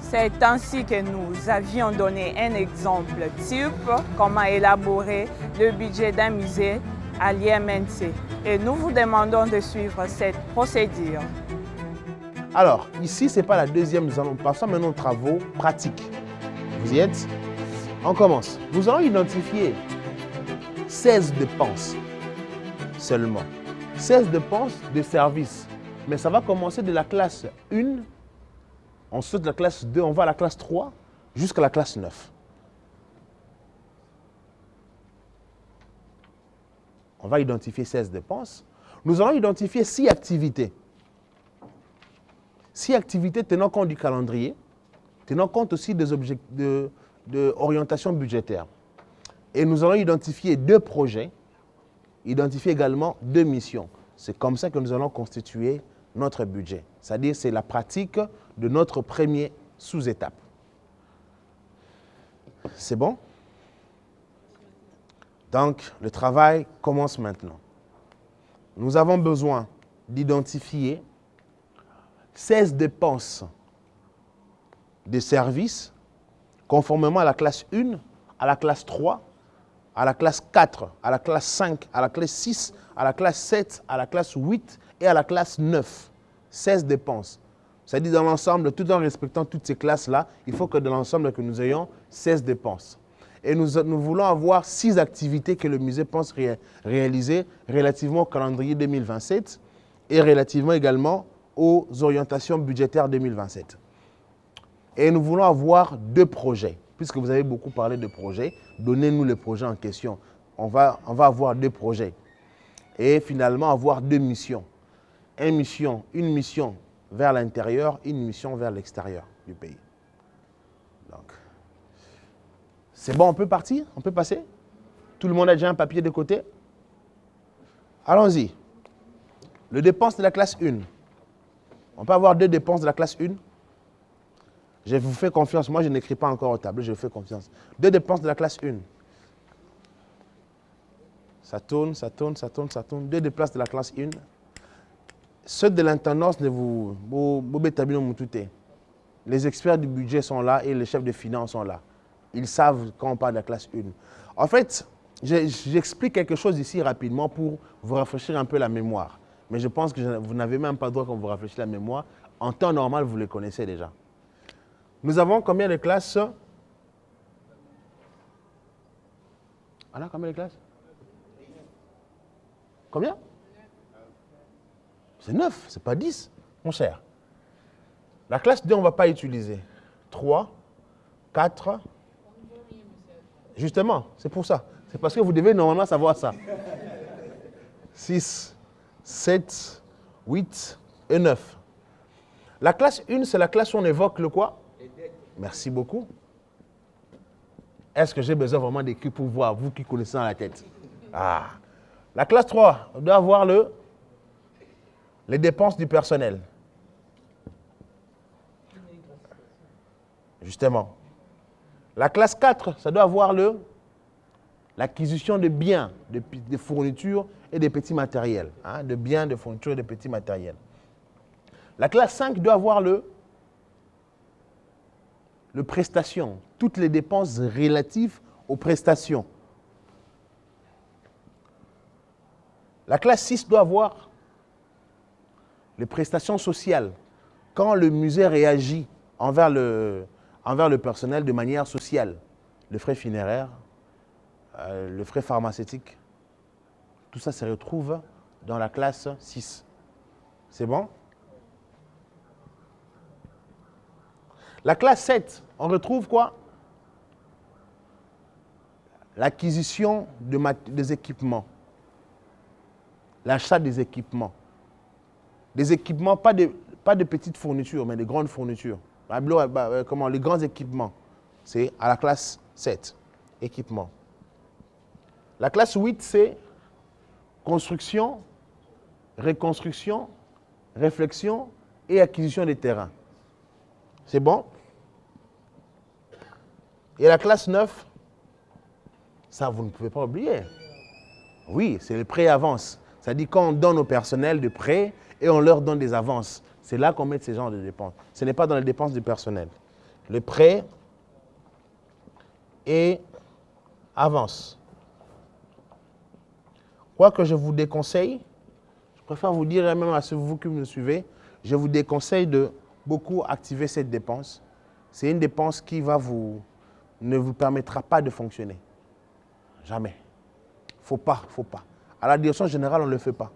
C'est ainsi que nous avions donné un exemple type comment élaborer le budget d'un musée à l'IMNC. Et nous vous demandons de suivre cette procédure. Alors, ici, ce n'est pas la deuxième, nous allons passer maintenant aux travaux pratiques. Vous y êtes? On commence. Nous allons identifier 16 dépenses seulement. 16 dépenses de service. Mais ça va commencer de la classe 1, on saute de la classe 2, on va à la classe 3 jusqu'à la classe 9. On va identifier 16 dépenses. Nous allons identifier 6 activités. 6 activités tenant compte du calendrier, tenant compte aussi des objectifs de orientation budgétaire. Et nous allons identifier 2 projets, identifier également 2 missions. C'est comme ça que nous allons constituer notre budget. C'est-à-dire c'est la pratique de notre premier sous-étape. C'est bon? Donc, le travail commence maintenant. Nous avons besoin d'identifier 16 dépenses de services conformément à la classe 1, à la classe 3, à la classe 4, à la classe 5, à la classe 6, à la classe 7, à la classe 8 et à la classe 9. 16 dépenses. C'est-à-dire dans l'ensemble, tout en respectant toutes ces classes-là, il faut que dans l'ensemble que nous ayons 16 dépenses. Et nous voulons avoir 6 activités que le musée pense réaliser relativement au calendrier 2027 et relativement également aux orientations budgétaires 2027. Et nous voulons avoir 2 projets. Puisque vous avez beaucoup parlé de projets, donnez-nous le projet en question. On va avoir 2 projets. Et finalement avoir 2 missions. Une mission vers l'intérieur, une mission vers l'extérieur du pays. Donc, c'est bon, on peut partir? On peut passer? Tout le monde a déjà un papier de côté? Allons-y. Les dépenses de la classe 1. On peut avoir 2 dépenses de la classe 1? Je vous fais confiance. Moi, je n'écris pas encore au tableau, je vous fais confiance. 2 dépenses de la classe 1. Ça tourne, ça tourne, ça tourne, ça tourne. 2 dépenses de la classe 1. Ceux de l'intendance de vous, les experts du budget sont là et les chefs de finances sont là. Ils savent quand on parle de la classe 1. En fait, j'explique quelque chose ici rapidement pour vous rafraîchir un peu la mémoire. Mais je pense que vous n'avez même pas le droit qu'on vous rafraîchisse la mémoire. En temps normal, vous les connaissez déjà. Nous avons combien de classes? Alors, combien de classes? Combien? C'est 9, c'est pas 10, mon cher. La classe 2, on ne va pas utiliser. 3, 4. Justement, c'est pour ça. C'est parce que vous devez normalement savoir ça. 6, 7, 8 et 9. La classe 1, c'est la classe où on évoque le quoi? Merci beaucoup. Est-ce que j'ai besoin vraiment d'écrire pour voir, vous qui connaissez dans la tête? Ah. La classe 3, on doit avoir les dépenses du personnel. Justement. La classe 4, ça doit avoir l'acquisition de biens, de fournitures et de petits matériels. Hein, de biens, de fournitures et de petits matériels. La classe 5 doit avoir le prestations, toutes les dépenses relatives aux prestations. La classe 6 doit avoir les prestations sociales. Quand le musée réagit envers le personnel de manière sociale, le frais funéraire, le frais pharmaceutique, tout ça se retrouve dans la classe 6. C'est bon? La classe 7, on retrouve quoi? L'acquisition des équipements. L'achat des équipements. Des équipements, pas de petites fournitures, mais de grandes fournitures. Les grands équipements, c'est à la classe 7, équipement. La classe 8, c'est construction, reconstruction, réflexion et acquisition des terrains. C'est bon? Et la classe 9, ça vous ne pouvez pas oublier. Oui, c'est le pré-avance. C'est-à-dire quand on donne au personnel des prêts et on leur donne des avances. C'est là qu'on met ces genres de dépenses. Ce n'est pas dans les dépenses du personnel. le prêt et avance. Quoi que je vous déconseille, je préfère vous dire, même à ceux vous qui me suivez, je vous déconseille de beaucoup activer cette dépense. C'est une dépense qui ne vous permettra pas de fonctionner. Jamais. Faut pas. À la direction générale, on ne le fait pas.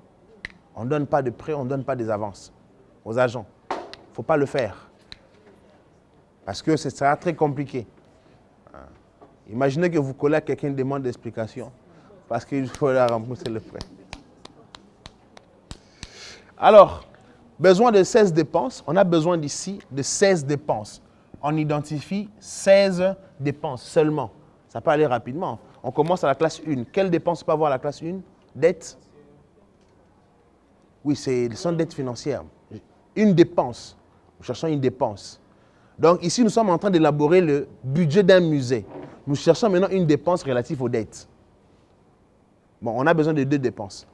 On ne donne pas de prêts, on ne donne pas des avances aux agents. Il ne faut pas le faire. Parce que ce sera très compliqué. Imaginez que vous collez à quelqu'un qui demande d'explication parce qu'il faut la rembourser le prêt. Alors, besoin de 16 dépenses. On a besoin d'ici de 16 dépenses. On identifie 16 dépenses seulement. Ça peut aller rapidement. On commence à la classe 1. Quelle dépense peut avoir la classe 1? Dette. Oui, ce sont dettes financières. Une dépense. Nous cherchons une dépense. Donc ici, nous sommes en train d'élaborer le budget d'un musée. Nous cherchons maintenant une dépense relative aux dettes. Bon, on a besoin de 2 dépenses.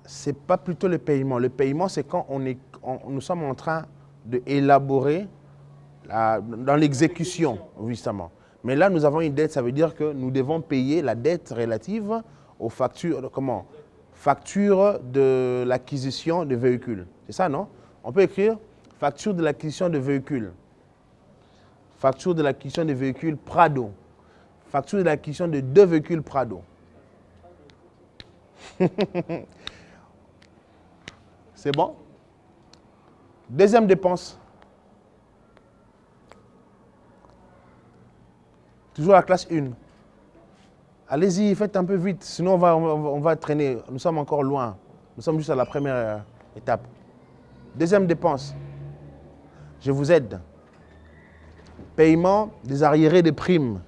Ce n'est pas plutôt le paiement. Le paiement, c'est quand nous sommes en train d'élaborer dans l'exécution, justement. Mais là, nous avons une dette, ça veut dire que nous devons payer la dette relative aux factures, facture de l'acquisition de véhicules. C'est ça, non? On peut écrire facture de l'acquisition de véhicules. Facture de l'acquisition de véhicules Prado. Facture de l'acquisition de 2 véhicules Prado. C'est bon? Deuxième dépense. Toujours la classe 1. Allez-y, faites un peu vite, sinon on va traîner. Nous sommes encore loin. Nous sommes juste à la première étape. Deuxième dépense. Je vous aide. Paiement des arriérés de primes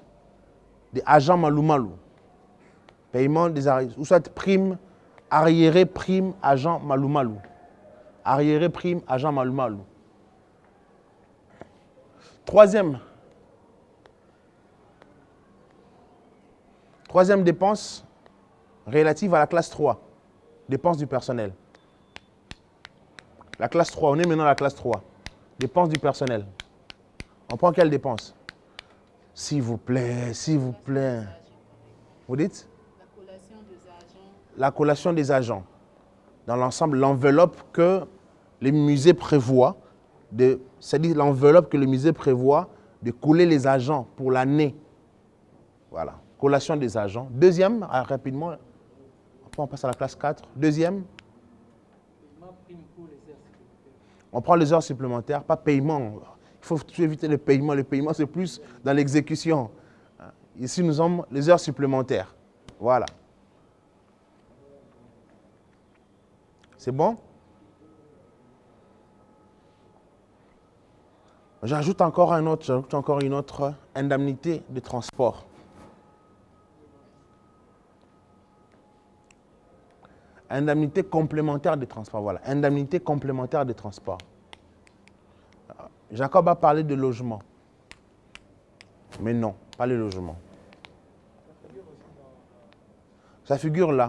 des agents Malou-Malou. Paiement des arriérés, ou soit prime, arriéré, prime, agent Malou-Malou. Arriéré, prime, agent Malou-Malou. Troisième dépense relative à la classe 3. Dépense du personnel. La classe 3, on est maintenant à la classe 3. Dépense du personnel. On prend quelle dépense? S'il vous plaît, s'il vous plaît. Vous dites? La collation des agents. La collation des agents. Dans l'ensemble, l'enveloppe que les musées prévoient, c'est-à-dire l'enveloppe que le musée prévoit de coller les agents pour l'année. Voilà. Collation des agents. Deuxième, rapidement, après on passe à la classe 4. Deuxième, on prend les heures supplémentaires, pas paiement. Il faut éviter le paiement. Le paiement, c'est plus dans l'exécution. Ici, nous avons les heures supplémentaires. Voilà. C'est bon? J'ajoute encore une autre indemnité de transport. Indemnité complémentaire de transport, voilà. Indemnité complémentaire de transport. Jacob a parlé de logement. Mais non, pas le logement. Ça figure là.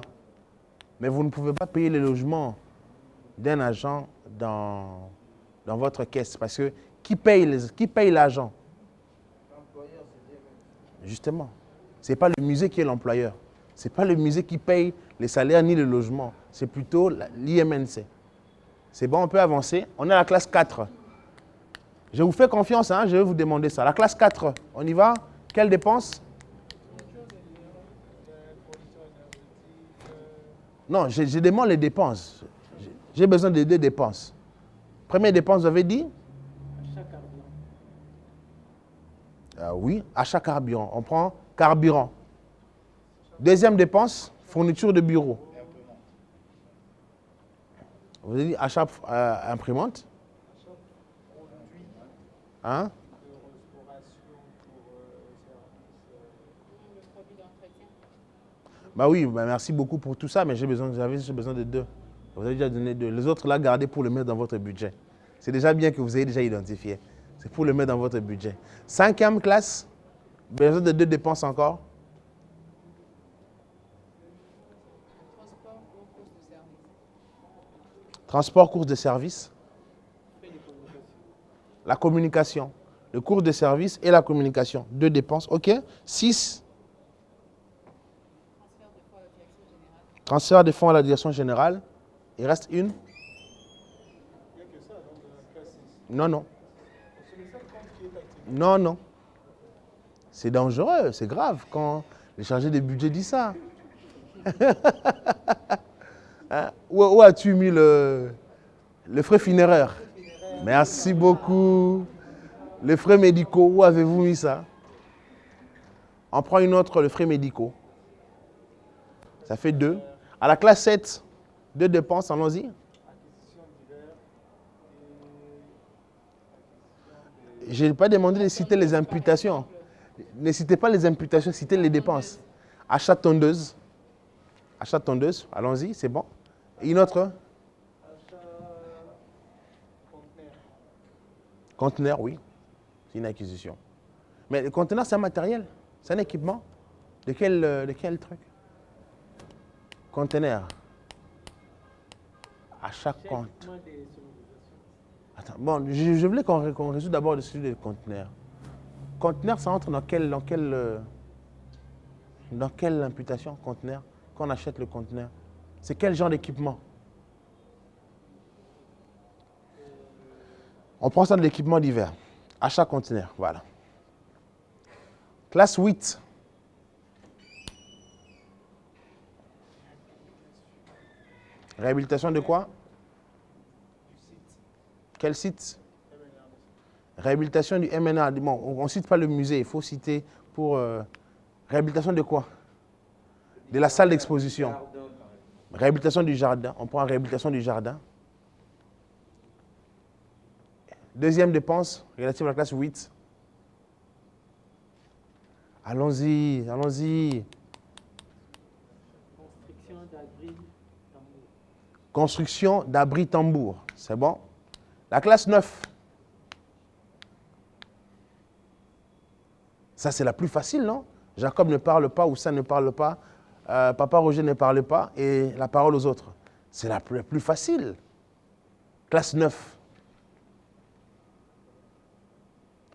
Mais vous ne pouvez pas payer le logement d'un agent dans votre caisse. Parce que qui paye l'agent? L'employeur, c'est justement. Ce n'est pas le musée qui est l'employeur. Ce n'est pas le musée qui paye les salaires ni le logement. C'est plutôt l'IMNC. C'est bon, on peut avancer. On est à la classe 4. Je vous fais confiance, hein, je vais vous demander ça. La classe 4, on y va? Quelle dépense? Non, je demande les dépenses. J'ai besoin de 2 dépenses. Première dépense, vous avez dit? Achat carburant. Oui, achat carburant. On prend carburant. Deuxième dépense, fourniture de bureau. Vous avez dit achat imprimante? Hein? Bah oui, bah merci beaucoup pour tout ça, mais j'ai besoin de 2. Vous avez déjà donné 2. Les autres là, gardez pour le mettre dans votre budget. C'est déjà bien que vous ayez déjà identifié. C'est pour le mettre dans votre budget. 5e classe, besoin de 2 dépenses encore. Transport, course de service. La communication. le cours de service et la communication. 2 dépenses, ok. 6. Transfert des fonds à la direction générale. Il reste une. Non, non. Non, non. C'est dangereux, c'est grave quand le chargé de budget dit ça. Hein? Où as-tu mis le frais funéraire? Merci beaucoup. Les frais médicaux, où avez-vous mis ça? On prend une autre, le frais médicaux. Ça fait 2. À la classe 7, 2 dépenses, allons-y. Je n'ai pas demandé de citer les imputations. Ne citez pas les imputations, citez les dépenses. Achat tondeuse. Achat tondeuse, allons-y, c'est bon. Une autre? Conteneur, oui. C'est une acquisition. Mais le conteneur, c'est un matériel. C'est un équipement. De quel truc? Conteneur. Achat compte. Attends, bon, je voulais qu'on résout d'abord le sujet des conteneurs. Conteneur, ça entre dans quelle imputation, conteneur, quand on achète le conteneur? C'est quel genre d'équipement? On prend ça de l'équipement divers. Achat conteneur, voilà. Classe 8. Réhabilitation de quoi? Quel site? Réhabilitation du MNA. Bon, on ne cite pas le musée, il faut citer pour... réhabilitation de quoi? De la salle d'exposition. Réhabilitation du jardin. On prend réhabilitation du jardin. Deuxième dépense, relative à la classe 8. Allons-y, allons-y. Construction d'abri tambour. C'est bon. La classe 9. Ça, c'est la plus facile, non? Jacob ne parle pas, Oussa ne parle pas, Papa Roger ne parle pas, et la parole aux autres. C'est la plus facile. Classe 9.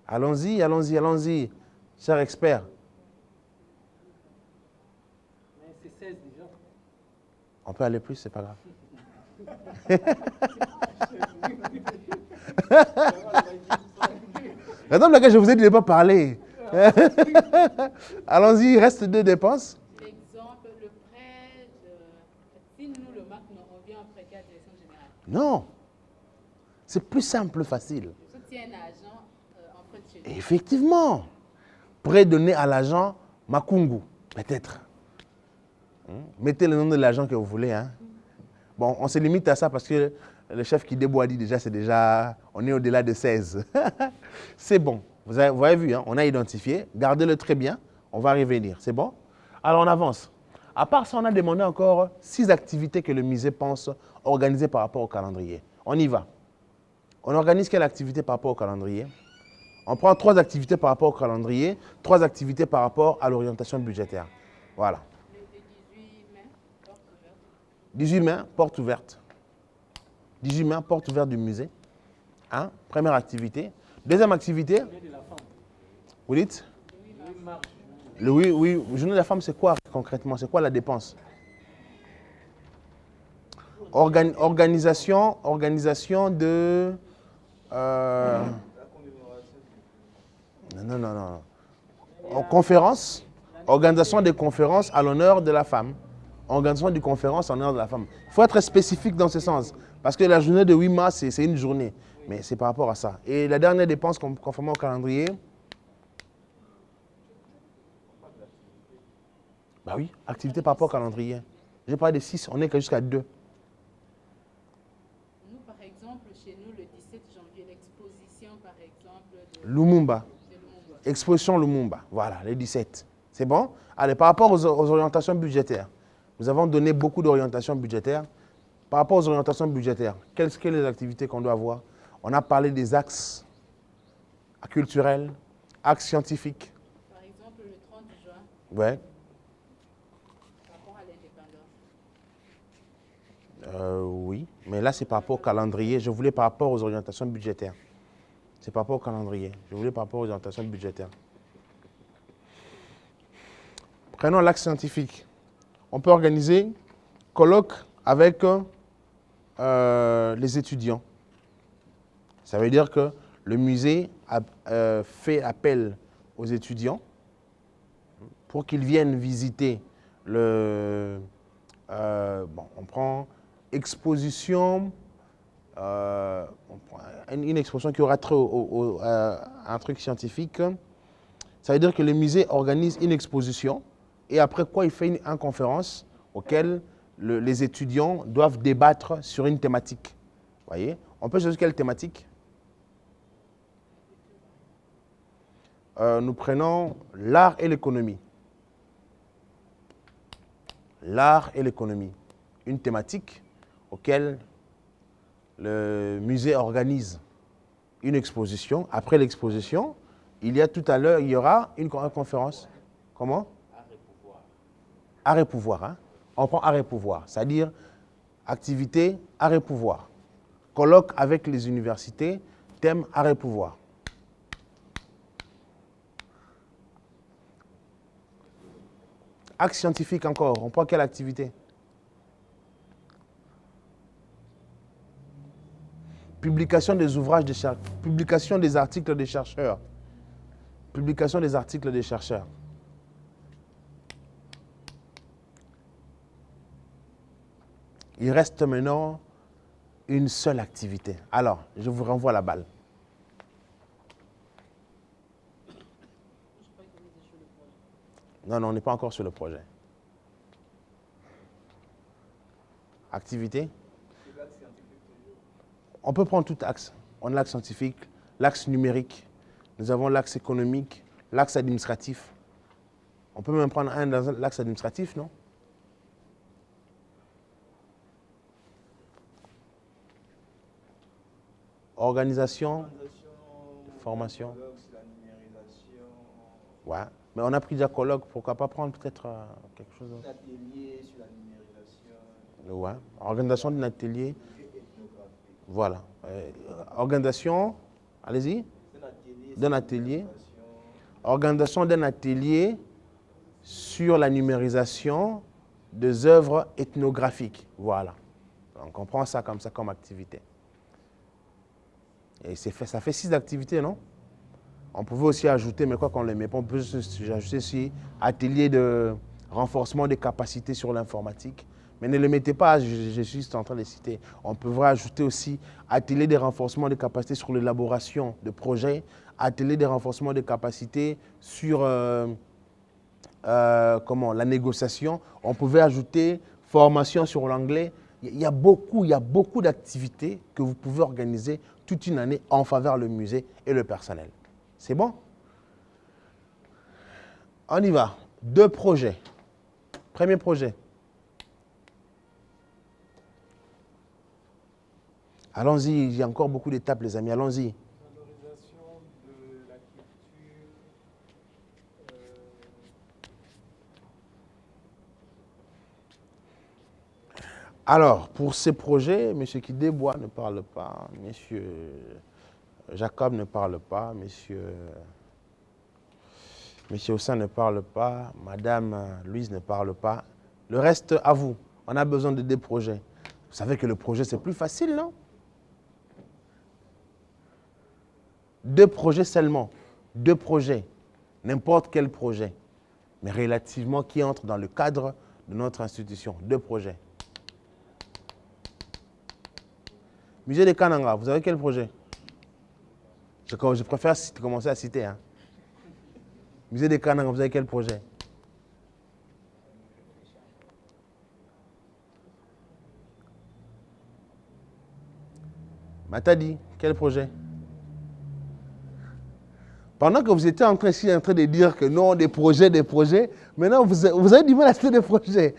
Allons-y, allons-y, allons-y, cher expert. Mais c'est 16 déjà. On peut aller plus, c'est pas grave. Madame laquelle je vous ai dit de ne pas parler. Allons-y, il reste 2 dépenses. Exemple, le prêt, si nous, le MAC, on vient en prêter à la direction générale. Non. C'est plus simple, facile. Je soutiens un agent en prêt de chez nous. Effectivement. Prêt donné à l'agent Makungu, peut-être. Mettez le nom de l'agent que vous voulez. Hein. Bon, on se limite à ça parce que le chef qui déboit dit déjà, c'est déjà, on est au-delà de 16. C'est bon. Vous avez vu, hein, on a identifié. Gardez-le très bien. On va revenir. C'est bon? Alors, on avance. À part ça, on a demandé encore 6 activités que le musée pense organiser par rapport au calendrier. On y va. On organise quelle activité par rapport au calendrier? On prend 3 activités par rapport au calendrier, 3 activités par rapport à l'orientation budgétaire. Voilà. Le 18 mai, porte ouverte. 18 mai, porte ouverte. 18 mai, porte ouverte du musée. Hein? Première activité. Deuxième activité. Vous dites? Le oui, journée de la femme, c'est quoi concrètement? C'est quoi la dépense? Organisation de... Non. Conférence. Organisation des conférences à l'honneur de la femme. Organisation des conférences à l'honneur de la femme. Il faut être spécifique dans ce sens. Parce que la journée de 8 mars, c'est une journée. Mais c'est par rapport à ça. Et la dernière dépense, conformément au calendrier. Bah oui, activité par rapport au calendrier. J'ai parlé de 6, on est jusqu'à 2. Nous, par exemple, chez nous, le 17 janvier, l'exposition, par exemple, de Lumumba. Lumumba. Exposition Lumumba. Voilà, le 17. C'est bon? Allez, par rapport aux orientations budgétaires. Nous avons donné beaucoup d'orientations budgétaires. Par rapport aux orientations budgétaires, quelles sont les activités qu'on doit avoir? On a parlé des axes culturels, axes scientifiques. Par exemple, le 30 juin, Ouais. par rapport à l'indépendance. Oui, mais là, c'est par rapport au calendrier. Je voulais par rapport aux orientations budgétaires. C'est par rapport au calendrier. Je voulais par rapport aux orientations budgétaires. Prenons l'axe scientifique. On peut organiser colloque avec les étudiants. Ça veut dire que le musée fait appel aux étudiants pour qu'ils viennent visiter on prend exposition, on prend une exposition qui aura trait à un truc scientifique. Ça veut dire que le musée organise une exposition et après quoi il fait une conférence auquel les étudiants doivent débattre sur une thématique. Vous voyez? On peut choisir quelle thématique? Nous prenons l'art et l'économie. L'art et l'économie. Une thématique auquel le musée organise une exposition. Après l'exposition, il y aura une conférence. Comment? Art et pouvoir. Art et pouvoir. Hein? On prend art et pouvoir, c'est-à-dire activité, art et pouvoir. Colloque avec les universités, thème art et pouvoir. Axe scientifique encore, on prend quelle activité? Publication des ouvrages de chercheurs, publication des articles des chercheurs. Publication des articles des chercheurs. Il reste maintenant une seule activité. Alors, je vous renvoie la balle. Non, on n'est pas encore sur le projet. Activité? On peut prendre tout axe. On a l'axe scientifique, l'axe numérique, nous avons l'axe économique, l'axe administratif. On peut même prendre un dans l'axe administratif, non? Organisation, formation. Ouais. Mais on a pris déjà colloque, pourquoi pas prendre peut-être quelque chose d'autre? Un atelier sur la numérisation. Ouais. Organisation d'un atelier. Voilà. Organisation, allez-y. D'un atelier. Organisation d'un atelier sur la numérisation des œuvres ethnographiques. Voilà. Donc on prend ça comme activité. Et ça fait 6 activités, non? On pouvait aussi ajouter, mais quoi qu'on ne les met pas, on peut ajouter aussi atelier de renforcement des capacités sur l'informatique. Mais ne les mettez pas, je suis juste en train de les citer. On peut ajouter aussi atelier de renforcement des capacités sur l'élaboration de projets, atelier de renforcement des capacités sur la négociation. On pouvait ajouter formation sur l'anglais. Il y a beaucoup d'activités que vous pouvez organiser toute une année en faveur du musée et le personnel. C'est bon? On y va. 2 projets. Premier projet. Allons-y, il y a encore beaucoup d'étapes, les amis. Allons-y. Valorisation de la culture. Alors, pour ces projets, M. Kidebois ne parle pas, M. Jacob ne parle pas, M. Ossin ne parle pas, Mme Louise ne parle pas. Le reste, à vous. On a besoin de 2 projets. Vous savez que le projet, c'est plus facile, non? 2 projets seulement. 2 projets. N'importe quel projet. Mais relativement qui entre dans le cadre de notre institution. 2 projets. Musée de Kananga, vous avez quel projet? Je préfère commencer à citer. Hein. Musée de Kananga, vous avez quel projet? Matadi, quel projet? Pendant que vous étiez en train de dire que non, des projets, maintenant vous avez du mal à citer des projets.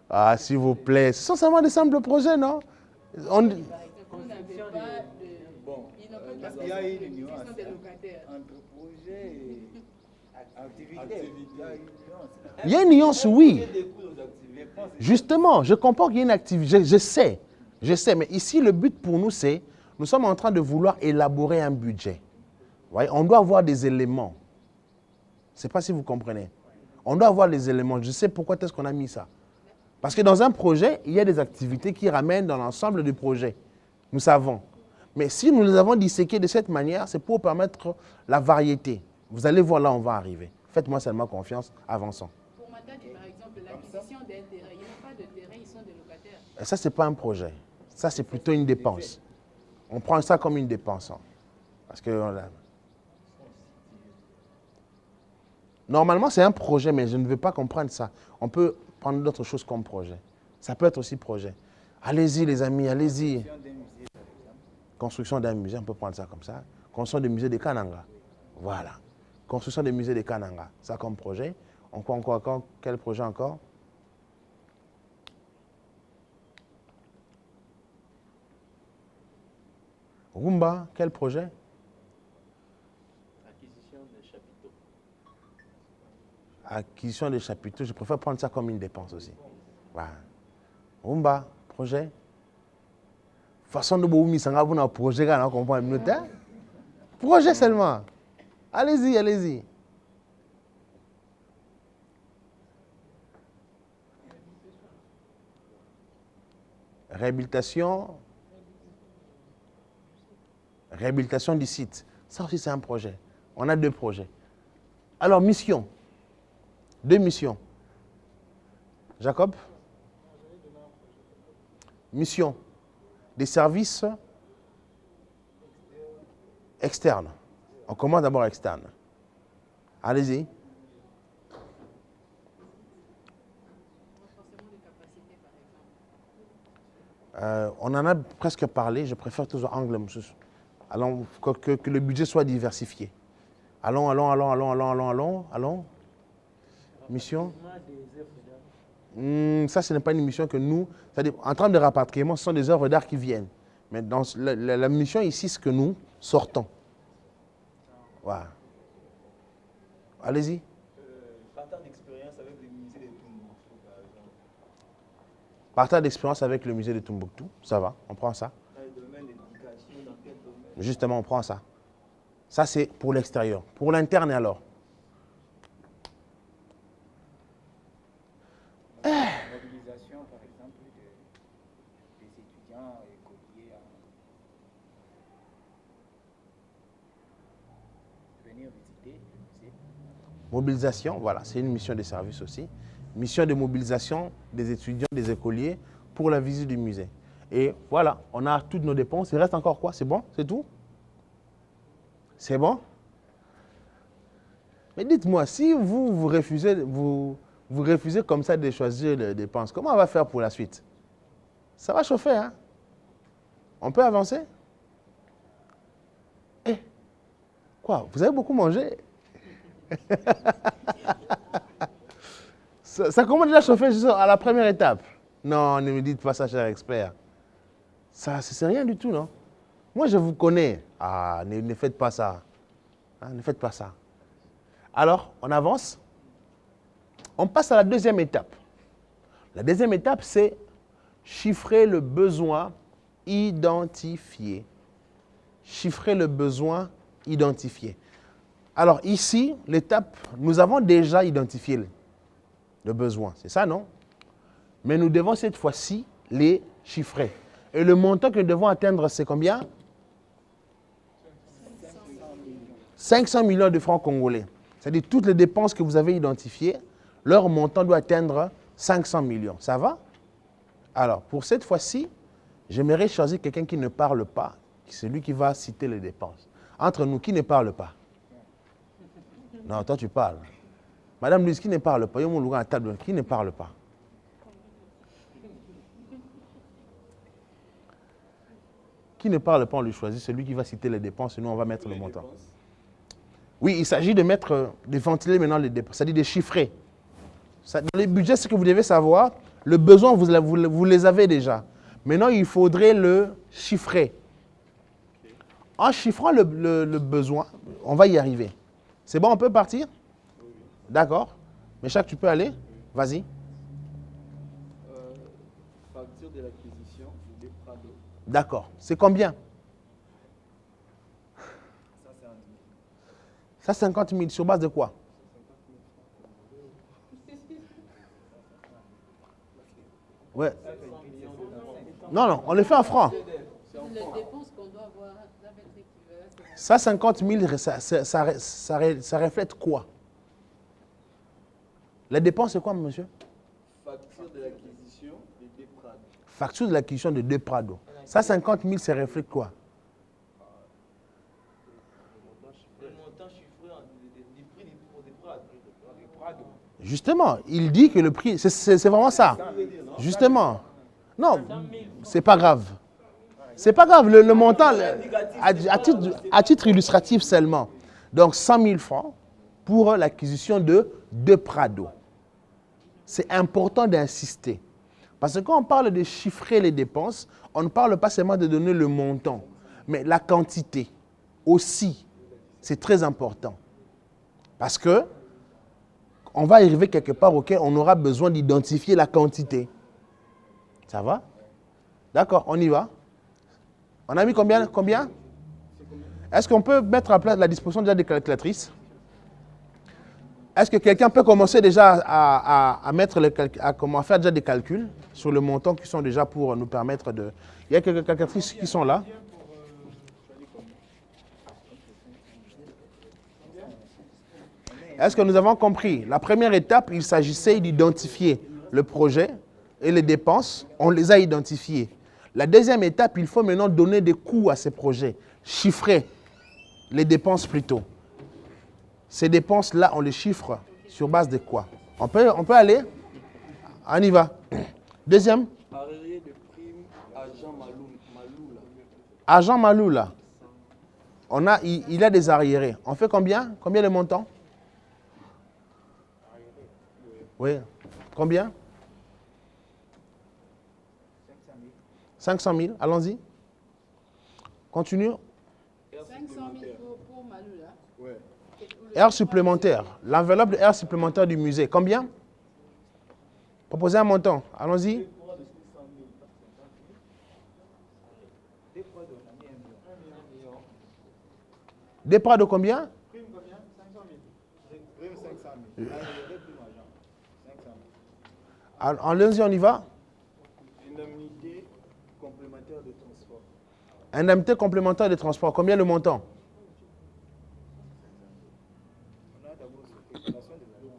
Ah, s'il vous plaît, ce sont seulement des simples projets, non? Parce qu'il y a une nuance entre projet et activité. Il y a une nuance, oui. Justement, je comprends qu'il y a une activité. Je sais. Mais ici, le but pour nous, c'est nous sommes en train de vouloir élaborer un budget. Vous voyez, on doit avoir des éléments. Je ne sais pas si vous comprenez. On doit avoir des éléments. Je sais pourquoi est-ce qu'on a mis ça. Parce que dans un projet, il y a des activités qui ramènent dans l'ensemble du projet. Nous savons. Mais si nous les avons disséqués de cette manière, c'est pour permettre la variété. Vous allez voir là, on va arriver. Faites-moi seulement confiance, avançons. Pour Matadi, par exemple, l'acquisition d'un terrain, il n'y a pas de terrain, ils sont des locataires. Et ça, ce n'est pas un projet. Ça, c'est plutôt une dépense. On prend ça comme une dépense. Parce que normalement, c'est un projet, mais je ne veux pas comprendre ça. On peut prendre d'autres choses comme projet. Ça peut être aussi projet. Allez-y, les amis, allez-y. Construction d'un musée, on peut prendre ça comme ça. Construction du musée de Kananga. Voilà. Construction du musée de Kananga. Ça comme projet. Quel projet encore? Rumba, quel projet? Acquisition des chapiteaux. Acquisition des chapiteaux, je préfère prendre ça comme une dépense aussi. Voilà. Rumba, projet. Façon de vous mettre un projet, on comprend une minute. Projet seulement. Allez-y, allez-y. Réhabilitation. Réhabilitation du site. Ça aussi, c'est un projet. On a 2 projets. Alors, mission. 2 missions. Jacob? Mission. Des services externes. On commence d'abord externe. Allez-y. On en a presque parlé. Je préfère toujours angle. Allons, que le budget soit diversifié. Allons. Mission. Ça, ce n'est pas une mission que nous... C'est-à-dire, en termes de rapatriement, ce sont des œuvres d'art qui viennent. Mais dans la mission ici, c'est que nous sortons. Voilà. Allez-y. Partant d'expérience avec le musée de Tombouctou, par exemple. Partant d'expérience avec le musée de Tombouctou, ça va, on prend ça. Dans le domaine de l'éducation, dans quel domaine? Justement, on prend ça. Ça, c'est pour l'extérieur. Pour l'interne, alors? Mobilisation, par exemple, des étudiants écoliers à venir visiter le musée. Mobilisation, voilà, c'est une mission de service aussi. Mission de mobilisation des étudiants, des écoliers pour la visite du musée. Et voilà, on a toutes nos dépenses. Il reste encore quoi? C'est bon? C'est tout? C'est bon? Mais dites-moi, si vous refusez comme ça de choisir les dépenses, comment on va faire pour la suite? Ça va chauffer, hein? On peut avancer? Eh, quoi? Vous avez beaucoup mangé? Ça commence déjà à chauffer juste à la première étape. Non, ne me dites pas ça, cher expert. Ça, c'est rien du tout, non? Moi, je vous connais. Ah, ne faites pas ça. Hein, ne faites pas ça. Alors, on avance. On passe à la deuxième étape. La deuxième étape, c'est chiffrer le besoin identifié. Chiffrer le besoin identifié. Alors ici, l'étape, nous avons déjà identifié le besoin. C'est ça, non? Mais nous devons cette fois-ci les chiffrer. Et le montant que nous devons atteindre, c'est combien? 500 millions de francs congolais. C'est-à-dire toutes les dépenses que vous avez identifiées, leur montant doit atteindre 500 millions. Ça va? Alors, pour cette fois-ci, j'aimerais choisir quelqu'un qui ne parle pas. C'est lui qui va citer les dépenses. Entre nous, qui ne parle pas? Non, toi tu parles. Madame Louise, qui ne parle pas? À table, qui ne parle pas? Qui ne parle pas, on lui choisit. C'est lui qui va citer les dépenses et nous, on va mettre le montant. Oui, il s'agit de ventiler maintenant les dépenses, c'est-à-dire de chiffrer. Dans les budgets, ce que vous devez savoir, le besoin, vous les avez déjà. Maintenant, il faudrait le chiffrer. En chiffrant le besoin, on va y arriver. C'est bon, on peut partir? D'accord. Mais Jacques, tu peux aller? Vas-y. Facture de l'acquisition des Prado. D'accord. C'est combien? Ça, 50 000, sur base de quoi? Ouais. Non, non, on le fait en francs. Les dépenses qu'on doit avoir doivent être équivalentes. Ça, 50 000, ça reflète quoi? La dépense, c'est quoi, monsieur? Facture de l'acquisition des deux Prado. Facture de l'acquisition de 2 Prado. Ça, 50 000, ça reflète quoi? Le montant chiffré du prix des Prado. Justement, il dit que le prix, c'est vraiment ça. Justement. Non, c'est pas grave. C'est pas grave, le montant, à titre illustratif seulement. Donc, 100 000 francs pour l'acquisition de 2 Prado. C'est important d'insister. Parce que quand on parle de chiffrer les dépenses, on ne parle pas seulement de donner le montant, mais la quantité aussi. C'est très important. Parce que on va arriver quelque part auquel on aura besoin d'identifier la quantité. Ça va? D'accord, on y va. On a mis combien? Est-ce qu'on peut mettre en place la disposition déjà des calculatrices? Est-ce que quelqu'un peut commencer déjà à faire déjà des calculs sur le montant qui sont déjà pour nous permettre de... Il y a quelques calculatrices qui sont là. Est-ce que nous avons compris? La première étape, il s'agissait d'identifier le projet et les dépenses. On les a identifiées. La deuxième étape, il faut maintenant donner des coûts à ces projets. Chiffrer les dépenses plutôt. Ces dépenses-là, on les chiffre sur base de quoi? On peut aller? On y va. Deuxième. Arriéré de prime agent Maloula. Agent Maloula. Il a des arriérés. On fait combien? Combien le montant? Oui. Combien? 500 000. Allons-y. Continue. 500 000 pour Maloula. Ouais. Heures supplémentaires. L'enveloppe de heures supplémentaires du musée. Combien? Proposez un montant. Allons-y. Des Prado de combien? Prime combien? 500 000. Prime 500 000. Prime agent. 500 000. Allons-y, on y va. Indemnité complémentaire de transport. Indemnité complémentaire de transport. Combien le montant? On a d'abord circulation de l'agent.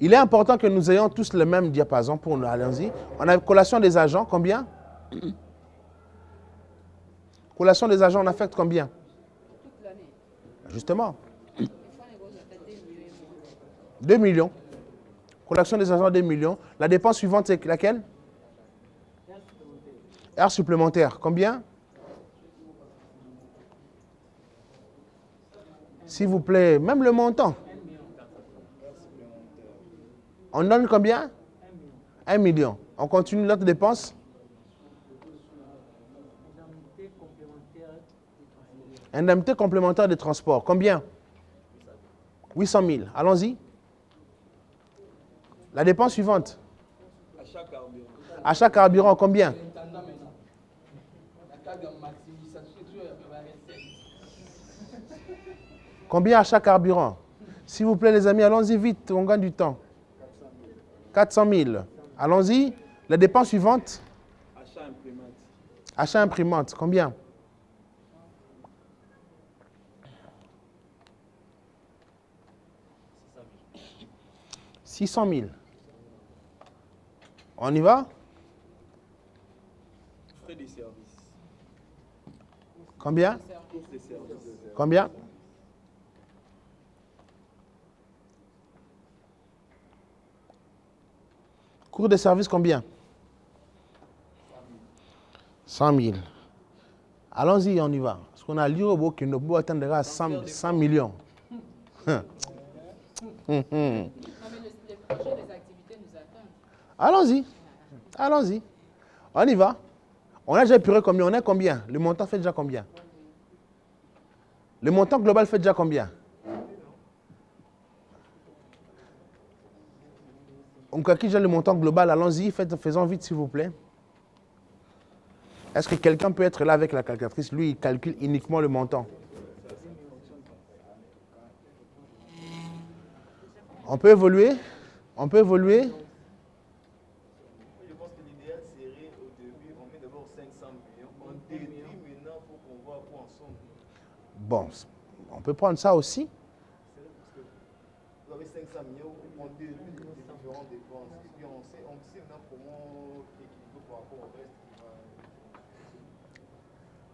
Il est important que nous ayons tous le même diapason pour nous. Allons-y. On a collation des agents. Combien? Collation des agents, on affecte combien? Toute l'année. Justement. Des fois, les gosses appellent 2 millions et moins. 2 millions. Collation des agents, 2 millions. La dépense suivante, c'est laquelle? Heures supplémentaires. Combien? S'il vous plaît, même le montant. On donne combien? 1 million. On continue notre dépense? Indemnité complémentaire de transport. Combien? 800 000. Allons-y. La dépense suivante. Achat carburant. Achat carburant, combien? Combien achat carburant? S'il vous plaît, les amis, allons-y vite, on gagne du temps. 400 000. Allons-y. La dépense suivante. Achat imprimante. Achat imprimante, combien? 600 000. On y va? Frais de service. Combien? Course de service. Combien? Cours de service, combien? 100 000. Allons-y, on y va. Parce qu'on a l'Eurobo qui ne peut atteindre à 100 millions. Non, mais les projets, les activités nous attendent. Allons-y. Allons-y. On y va. On a déjà épuré combien? On est combien? Le montant fait déjà combien? Le montant global fait déjà combien? On calcule déjà le montant global. Allons-y, faisons vite s'il vous plaît. Est-ce que quelqu'un peut être là avec la calculatrice? Lui, il calcule uniquement le montant. On peut évoluer? On peut évoluer? Je pense que l'idéal serait au début, on met d'abord 500 millions, on déduit maintenant pour qu'on voit où en sommes. Bon, on peut prendre ça aussi. Vous avez 500 millions, on déduit les différentes dépenses. Et puis on sait maintenant comment équilibrer par rapport au reste qui va.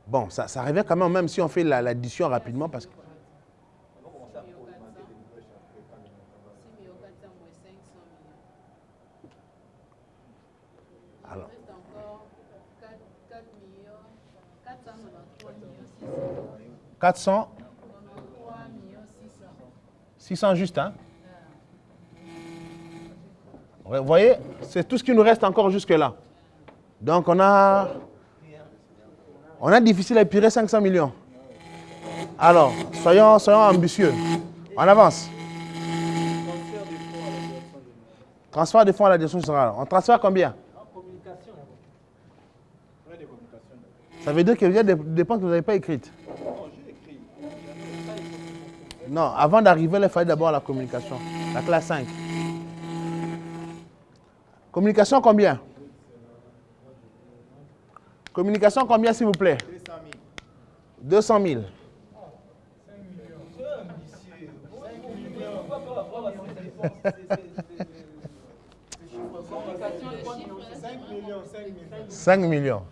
Bon, ça revient quand même si on fait l'addition rapidement parce que... On va commencer à augmenter les nouvelles charges. 6 millions 400 moins 500 millions. Alors, Il reste encore 4 millions, 493 millions 600. 400, 3 millions 600. 600 juste, hein? Vous voyez, c'est tout ce qui nous reste encore jusque-là. Donc, on a difficile à épurer 500 millions. Alors, soyons ambitieux. On avance. Transfert des fonds à la direction générale. On transfère combien? Ça veut dire qu'il y a des dépenses que vous n'avez pas écrites. Non, avant d'arriver, il fallait d'abord la communication. La classe 5. Communication combien? Communication combien, s'il vous plaît? 200 000. 5 millions.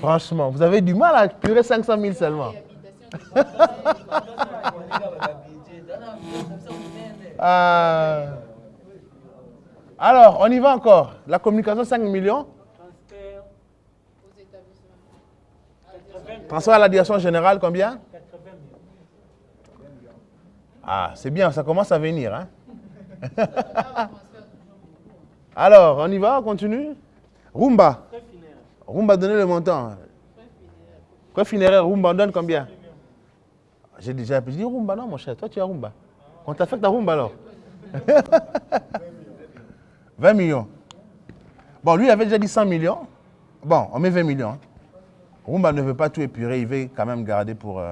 Franchement, vous avez du mal à épurer 500 000 seulement. Alors, on y va encore. La communication, 5 millions. Aux établissements. Transfert à la direction générale, combien? Ah, c'est bien, ça commence à venir. Hein? Alors, on y va, on continue. Rumba. Rumba, donnez le montant. Quoi funéraire, Rumba, on donne combien? J'ai déjà dit Rumba, non mon cher, toi tu as Rumba. On t'affecte à Rumba alors. 20 millions. Bon, lui il avait déjà dit 100 millions. Bon, on met 20 millions. Hein. Rumba ne veut pas tout épurer, il veut quand même garder pour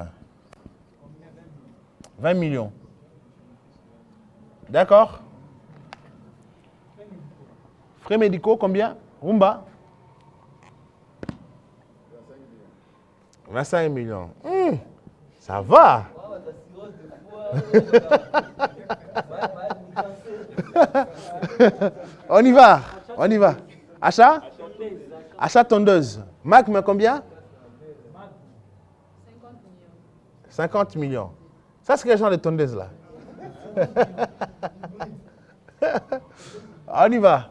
20 millions. D'accord? Frais médicaux, combien? Rumba? 25 millions. Ça va. On y va. On y va. Achat? Achat tondeuse. Mac, mais combien? 50 millions. 50 millions. Ça, c'est quel genre de tondeuse là? On y va.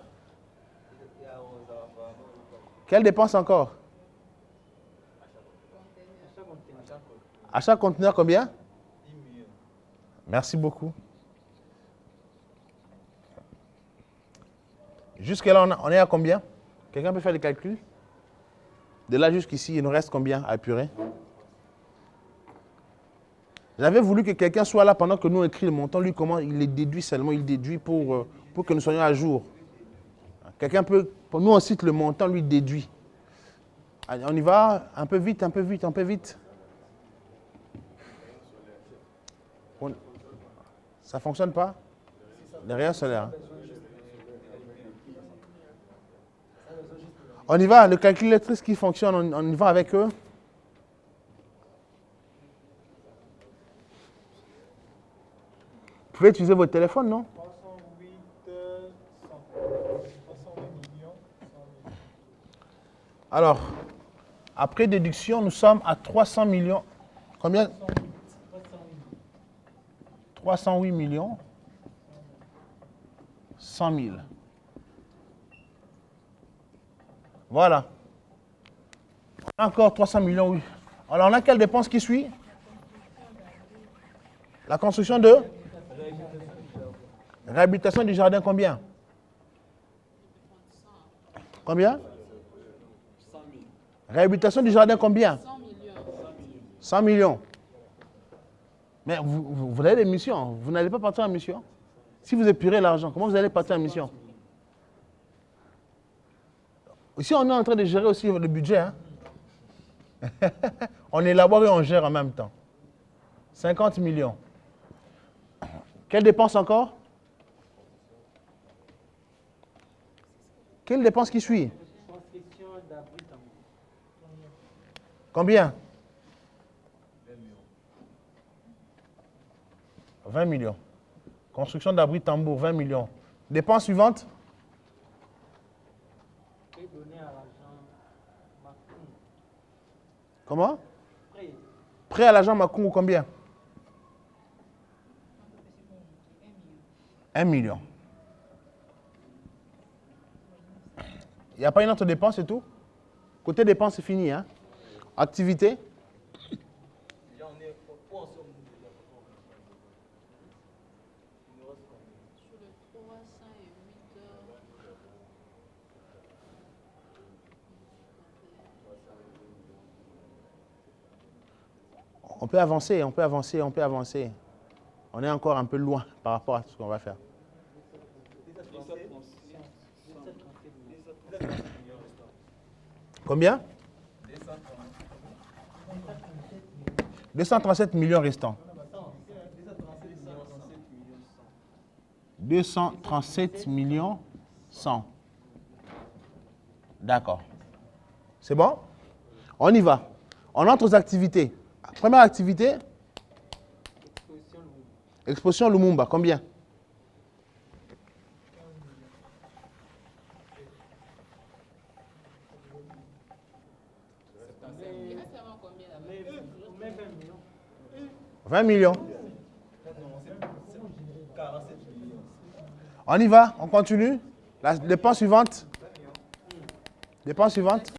Quelle dépense encore? Achat conteneur combien? 10 millions. Merci beaucoup. Jusque-là, on est à combien? Quelqu'un peut faire des calculs? De là jusqu'ici, il nous reste combien à apurer? J'avais voulu que quelqu'un soit là pendant que nous écrivons le montant. Lui, comment il les déduit seulement? Il déduit pour que nous soyons à jour. Quelqu'un peut, pour nous, on cite le montant, lui déduit. Allez, on y va un peu vite, un peu vite, un peu vite. Ça ne fonctionne pas? Les rayons solaires. On y va, le calculatrice qui fonctionne, on y va avec eux. Vous pouvez utiliser votre téléphone, non? 308 millions. Alors, après déduction, nous sommes à 300 millions. Combien? 308 millions. 100 000. Voilà. On a encore 300 millions, oui. Alors, on a quelle dépense qui suit? La construction de? Réhabilitation du jardin, combien? Combien? 100 000. Réhabilitation du jardin, combien? 100 millions. 100 millions. Mais vous avez des missions. Vous n'allez pas partir en mission. Si vous épurez l'argent, comment vous allez partir en mission? Ici, on est en train de gérer aussi le budget. Hein? On élabore et on gère en même temps. 50 millions. Quelle dépense encore? Quelle dépense qui suit? Combien? 20 millions. Construction d'abri tambour, 20 millions. Dépense suivante? Comment? Prêt à l'agent Macon, combien? 1 million. Il n'y a pas une autre dépense et tout? Côté dépense, c'est fini. Hein? Activité? On peut avancer, on peut avancer, on peut avancer. On est encore un peu loin par rapport à ce qu'on va faire. Combien? 237 millions restants. 237 millions 100. D'accord. C'est bon? On y va. On entre aux activités. Première activité. Exposition Lumumba. Combien? Il reste avant combien là-bas? 20 millions. On y va, on continue. La dépense suivante. Dépense suivante.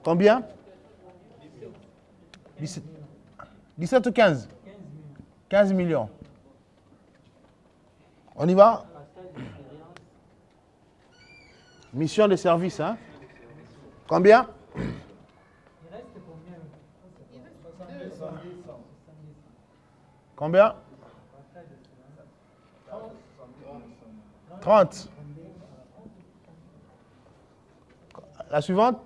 Combien? 17 ou 15? 15 millions. On y va? Mission de service, hein? Combien? Combien? 30. La suivante?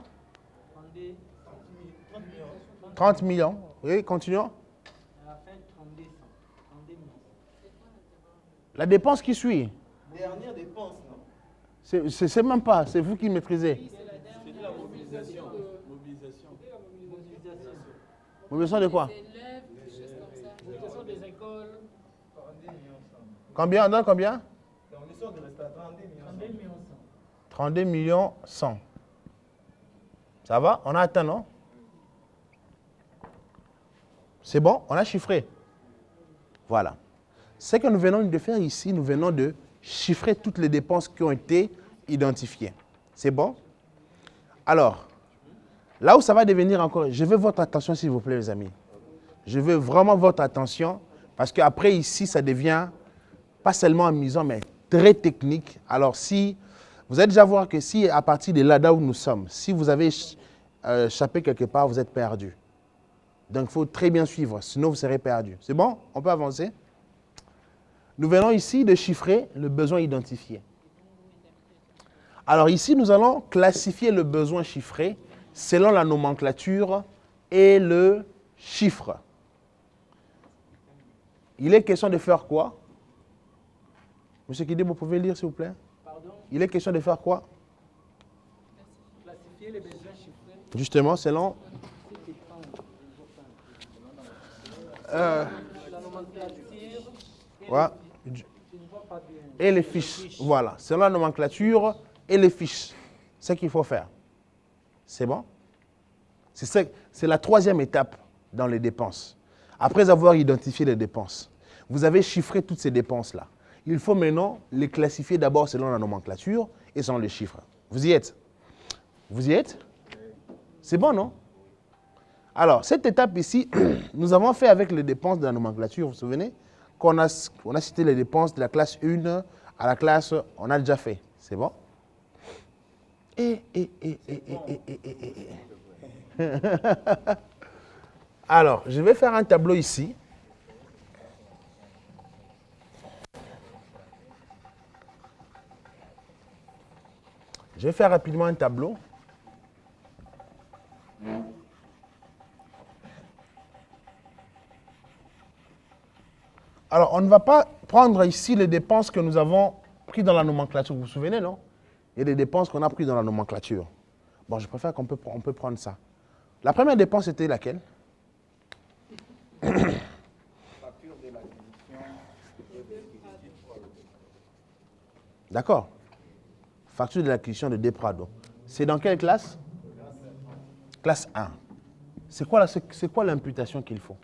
30 millions. Oui, continuons. La dépense qui suit. Dernière dépense, non? C'est même pas, c'est vous qui maîtrisez. C'est la mobilisation. Mobilisation de quoi? Des élèves, des choses comme ça. Mobilisation des écoles. 32 millions 100. Combien? On donne combien? On est sûr de rester à 32 millions 100. 32 millions 100. Ça va? On a atteint, non? C'est bon? On a chiffré. Voilà. Ce que nous venons de faire ici, nous venons de chiffrer toutes les dépenses qui ont été identifiées. C'est bon? Alors, là où ça va devenir encore, je veux votre attention s'il vous plaît les amis. Je veux vraiment votre attention parce qu'après ici, ça devient pas seulement amusant, mais très technique. Alors si, vous allez déjà voir que si à partir de là où nous sommes, si vous avez échappé quelque part, vous êtes perdu. Donc il faut très bien suivre, sinon vous serez perdu. C'est bon? On peut avancer? Nous venons ici de chiffrer le besoin identifié. Alors ici, nous allons classifier le besoin chiffré selon la nomenclature et le chiffre. Il est question de faire quoi? Monsieur Kidé, vous pouvez lire s'il vous plaît? Pardon? Il est question de faire quoi? Classifier les besoins chiffrés. Justement, selon... La nomenclature Ouais. Et les fiches. Voilà. Selon la nomenclature et les fiches. C'est ce qu'il faut faire. C'est bon? C'est la troisième étape dans les dépenses. Après avoir identifié les dépenses, vous avez chiffré toutes ces dépenses-là. Il faut maintenant les classifier d'abord selon la nomenclature et selon les chiffres. Vous y êtes? Vous y êtes? C'est bon, non? Alors, cette étape ici, nous avons fait avec les dépenses de la nomenclature, vous vous souvenez? On a cité les dépenses de la classe 1 à la classe, on a déjà fait. C'est bon? Alors, je vais faire un tableau ici. Je Je vais faire rapidement un tableau. Alors, on ne va pas prendre ici les dépenses que nous avons prises dans la nomenclature. Vous vous souvenez, non? Il y a des dépenses qu'on a prises dans la nomenclature. Bon, je préfère qu'on peut prendre ça. La première dépense était laquelle? Facture de l'acquisition. D'accord. Facture de l'acquisition de Deprado. C'est dans quelle classe? Classe 1. C'est quoi l'imputation qu'il faut?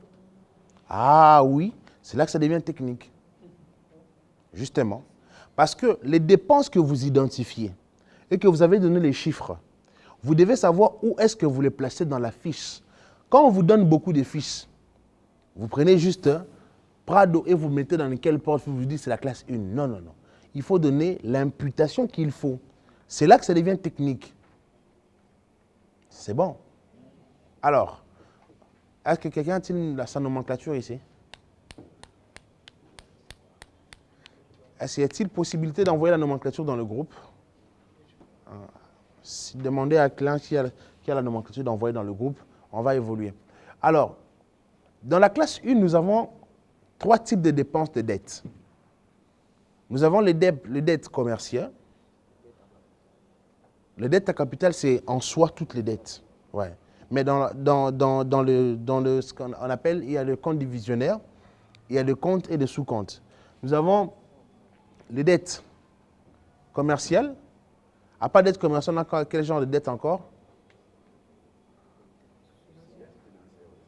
Ah oui, c'est là que ça devient technique. Justement. Parce que les dépenses que vous identifiez et que vous avez donné les chiffres, vous devez savoir où est-ce que vous les placez dans la fiche. Quand on vous donne beaucoup de fiches, vous prenez juste Prado et vous mettez dans quelle porte, vous dites c'est la classe 1. Non, non, non. Il faut donner l'imputation qu'il faut. C'est là que ça devient technique. C'est bon. Alors, est-ce que quelqu'un a sa nomenclature ici? Est-ce qu'il y a-t-il possibilité d'envoyer la nomenclature dans le groupe? Demandez à quelqu'un qui a la nomenclature d'envoyer dans le groupe. On va évoluer. Alors, dans la classe 1, nous avons 3 types de dépenses de dettes. Nous avons les dettes commerciales. Les dettes à capital, c'est en soi toutes les dettes. Ouais. Mais dans ce qu'on appelle, il y a le compte divisionnaire, il y a le compte et le sous-compte. Nous avons les dettes commerciales. À part dette commerciale, on a quel genre de dette encore?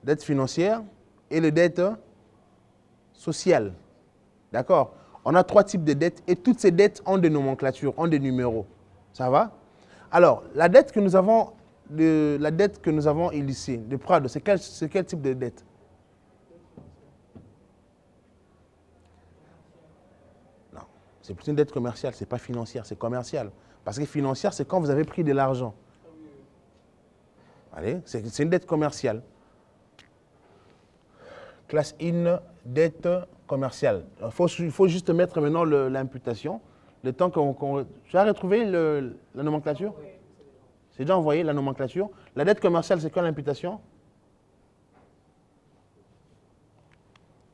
Dette financière et les dettes sociales. D'accord? On a 3 types de dettes et toutes ces dettes ont des nomenclatures, ont des numéros. Ça va? Alors, la dette que nous avons ici, de Prado, c'est quel type de dette? Non, c'est plutôt une dette commerciale, ce n'est pas financière, c'est commercial. Parce que financière, c'est quand vous avez pris de l'argent. Allez, c'est une dette commerciale. Classe 1, dette commerciale. Il faut juste mettre maintenant l'imputation. Le temps qu'on... Tu as retrouvé la nomenclature? C'est déjà envoyé, la nomenclature. La dette commerciale, c'est quoi l'imputation?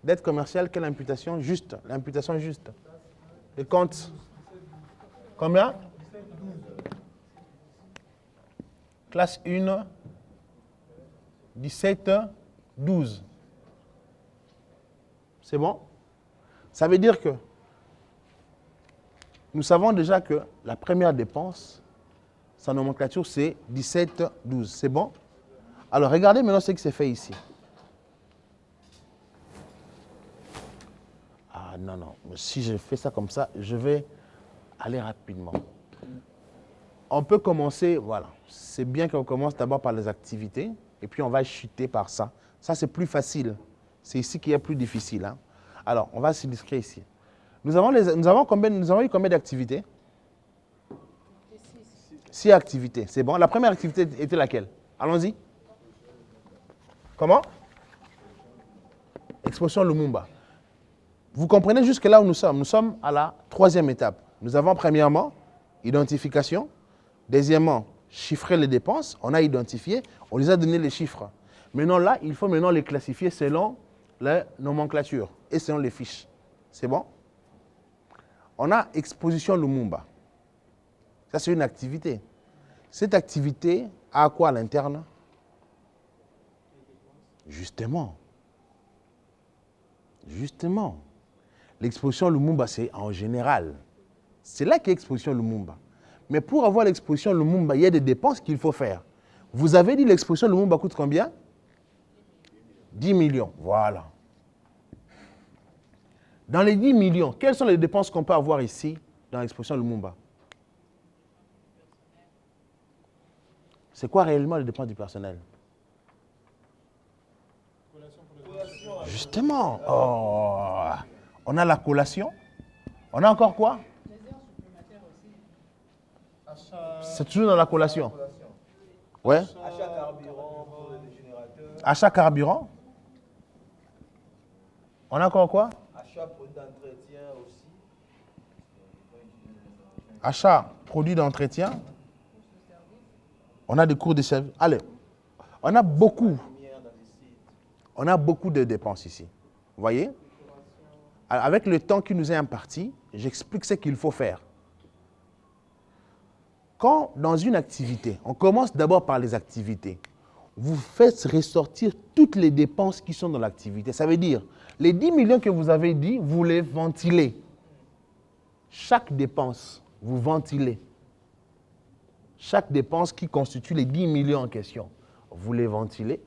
Dette commerciale, quelle imputation? Juste. L'imputation juste. Les comptes. Combien? Classe 1, 17, 12. C'est bon? Ça veut dire que nous savons déjà que la première dépense, sa nomenclature, c'est 17, 12. C'est bon? Alors, regardez maintenant ce qui s'est fait ici. Ah non, non. Si je fais ça comme ça, je vais aller rapidement. On peut commencer, voilà. C'est bien qu'on commence d'abord par les activités et puis on va chuter par ça. Ça, c'est plus facile. C'est ici qui est plus difficile. Hein. Alors, on va s'illustrer ici. Nous avons eu combien d'activités? 6 activités. C'est bon. La première activité était laquelle? Allons-y. Comment? Exposition Lumumba. Vous comprenez jusque là où nous sommes. Nous sommes à la 3e étape. Nous avons premièrement identification. Deuxièmement, chiffrer les dépenses. On a identifié. On les a donné les chiffres. Maintenant là, il faut maintenant les classifier selon la nomenclature et selon les fiches. C'est bon? On a exposition Lumumba. Ça, c'est une activité. Cette activité a quoi à l'interne? Justement. Justement. L'exposition Lumumba, c'est en général. C'est là qu'est l'exposition Lumumba. Mais pour avoir l'exposition Lumumba, il y a des dépenses qu'il faut faire. Vous avez dit l'exposition Lumumba coûte combien? 10 millions. Voilà. Dans les 10 millions, quelles sont les dépenses qu'on peut avoir ici dans l'exposition Lumumba? C'est quoi réellement les dépenses du personnel? Justement. Oh. On a la collation. On a encore quoi? C'est toujours dans la collation. Ouais. Achat carburant pour les générateurs. Achat carburant. On a encore quoi? Achat produit d'entretien aussi. Achat produit d'entretien. On a des cours de service. Allez, on a beaucoup de dépenses ici. Vous voyez? Alors, avec le temps qui nous est imparti, j'explique ce qu'il faut faire. Quand, dans une activité, on commence d'abord par les activités, vous faites ressortir toutes les dépenses qui sont dans l'activité. Ça veut dire, les 10 millions que vous avez dit, vous les ventilez. Chaque dépense, vous ventilez. Chaque dépense qui constitue les 10 millions en question, vous les ventilez.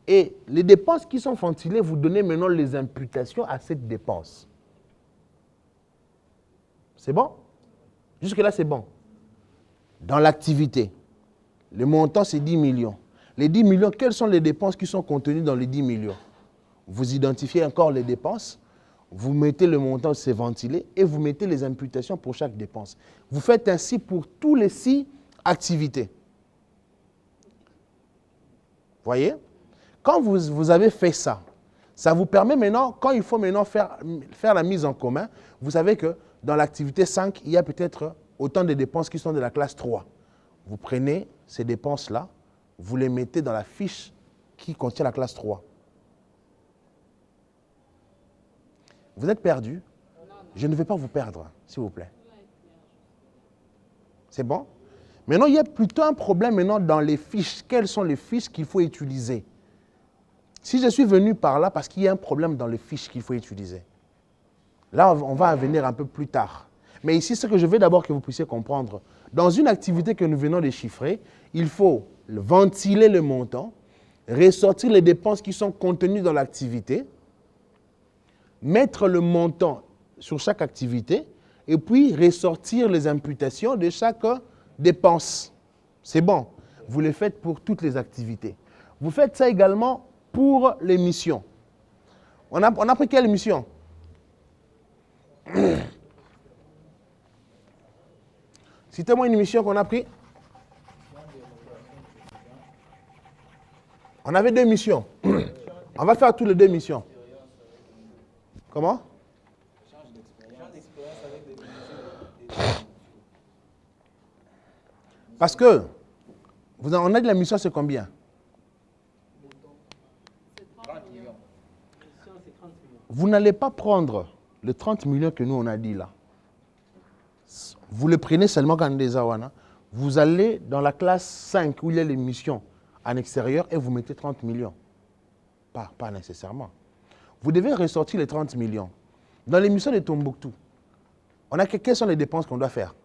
Et les dépenses qui sont ventilées, vous donnez maintenant les imputations à cette dépense. C'est bon? Jusque-là, c'est bon. Dans l'activité, le montant, c'est 10 millions. Les 10 millions, quelles sont les dépenses qui sont contenues dans les 10 millions? Vous identifiez encore les dépenses, vous mettez le montant, c'est ventilé, et vous mettez les imputations pour chaque dépense. Vous faites ainsi pour tous les 6 activités. Voyez? Quand vous avez fait ça, ça vous permet maintenant, quand il faut maintenant faire la mise en commun, vous savez que dans l'activité 5, il y a peut-être autant de dépenses qui sont de la classe 3. Vous prenez ces dépenses-là, vous les mettez dans la fiche qui contient la classe 3. Vous êtes perdu? Je ne vais pas vous perdre, s'il vous plaît. C'est bon? Maintenant, il y a plutôt un problème maintenant dans les fiches. Quelles sont les fiches qu'il faut utiliser? Si je suis venu par là, parce qu'il y a un problème dans les fiches qu'il faut utiliser. Là, on va en venir un peu plus tard. Mais ici, ce que je veux d'abord que vous puissiez comprendre, dans une activité que nous venons de chiffrer, il faut ventiler le montant, ressortir les dépenses qui sont contenues dans l'activité, mettre le montant sur chaque activité, et puis ressortir les imputations de chaque dépense. C'est bon. Vous le faites pour toutes les activités. Vous faites ça également pour les missions. On a pris quelle mission? Citez-moi une mission qu'on a pris. On avait 2 missions. On va faire tous les 2 missions. Comment? Parce que, on a dit la mission, c'est combien? Vous n'allez pas prendre les 30 millions que nous, on a dit là. Vous le prenez seulement quand des awana. Vous allez dans la classe 5 où il y a les missions en extérieur et vous mettez 30 millions. Pas nécessairement. Vous devez ressortir les 30 millions. Dans l'émission de Tombouctou, quelles sont les dépenses qu'on doit faire?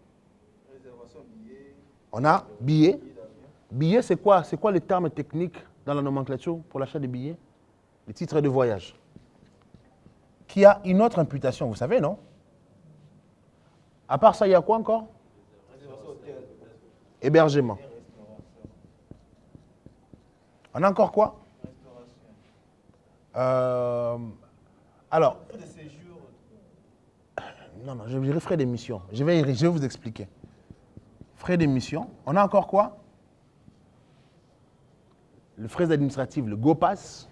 On a billets. Billets, c'est quoi? C'est quoi les termes techniques dans la nomenclature pour l'achat des billets? Les titres de voyage. Qui a une autre imputation, vous savez, non? À part ça, il y a quoi encore? Hébergement. On a encore quoi? Alors, non, je dirais frais d'émission. Je vais vous expliquer. Frais d'émission. On a encore quoi? Le frais administratif, le GoPass.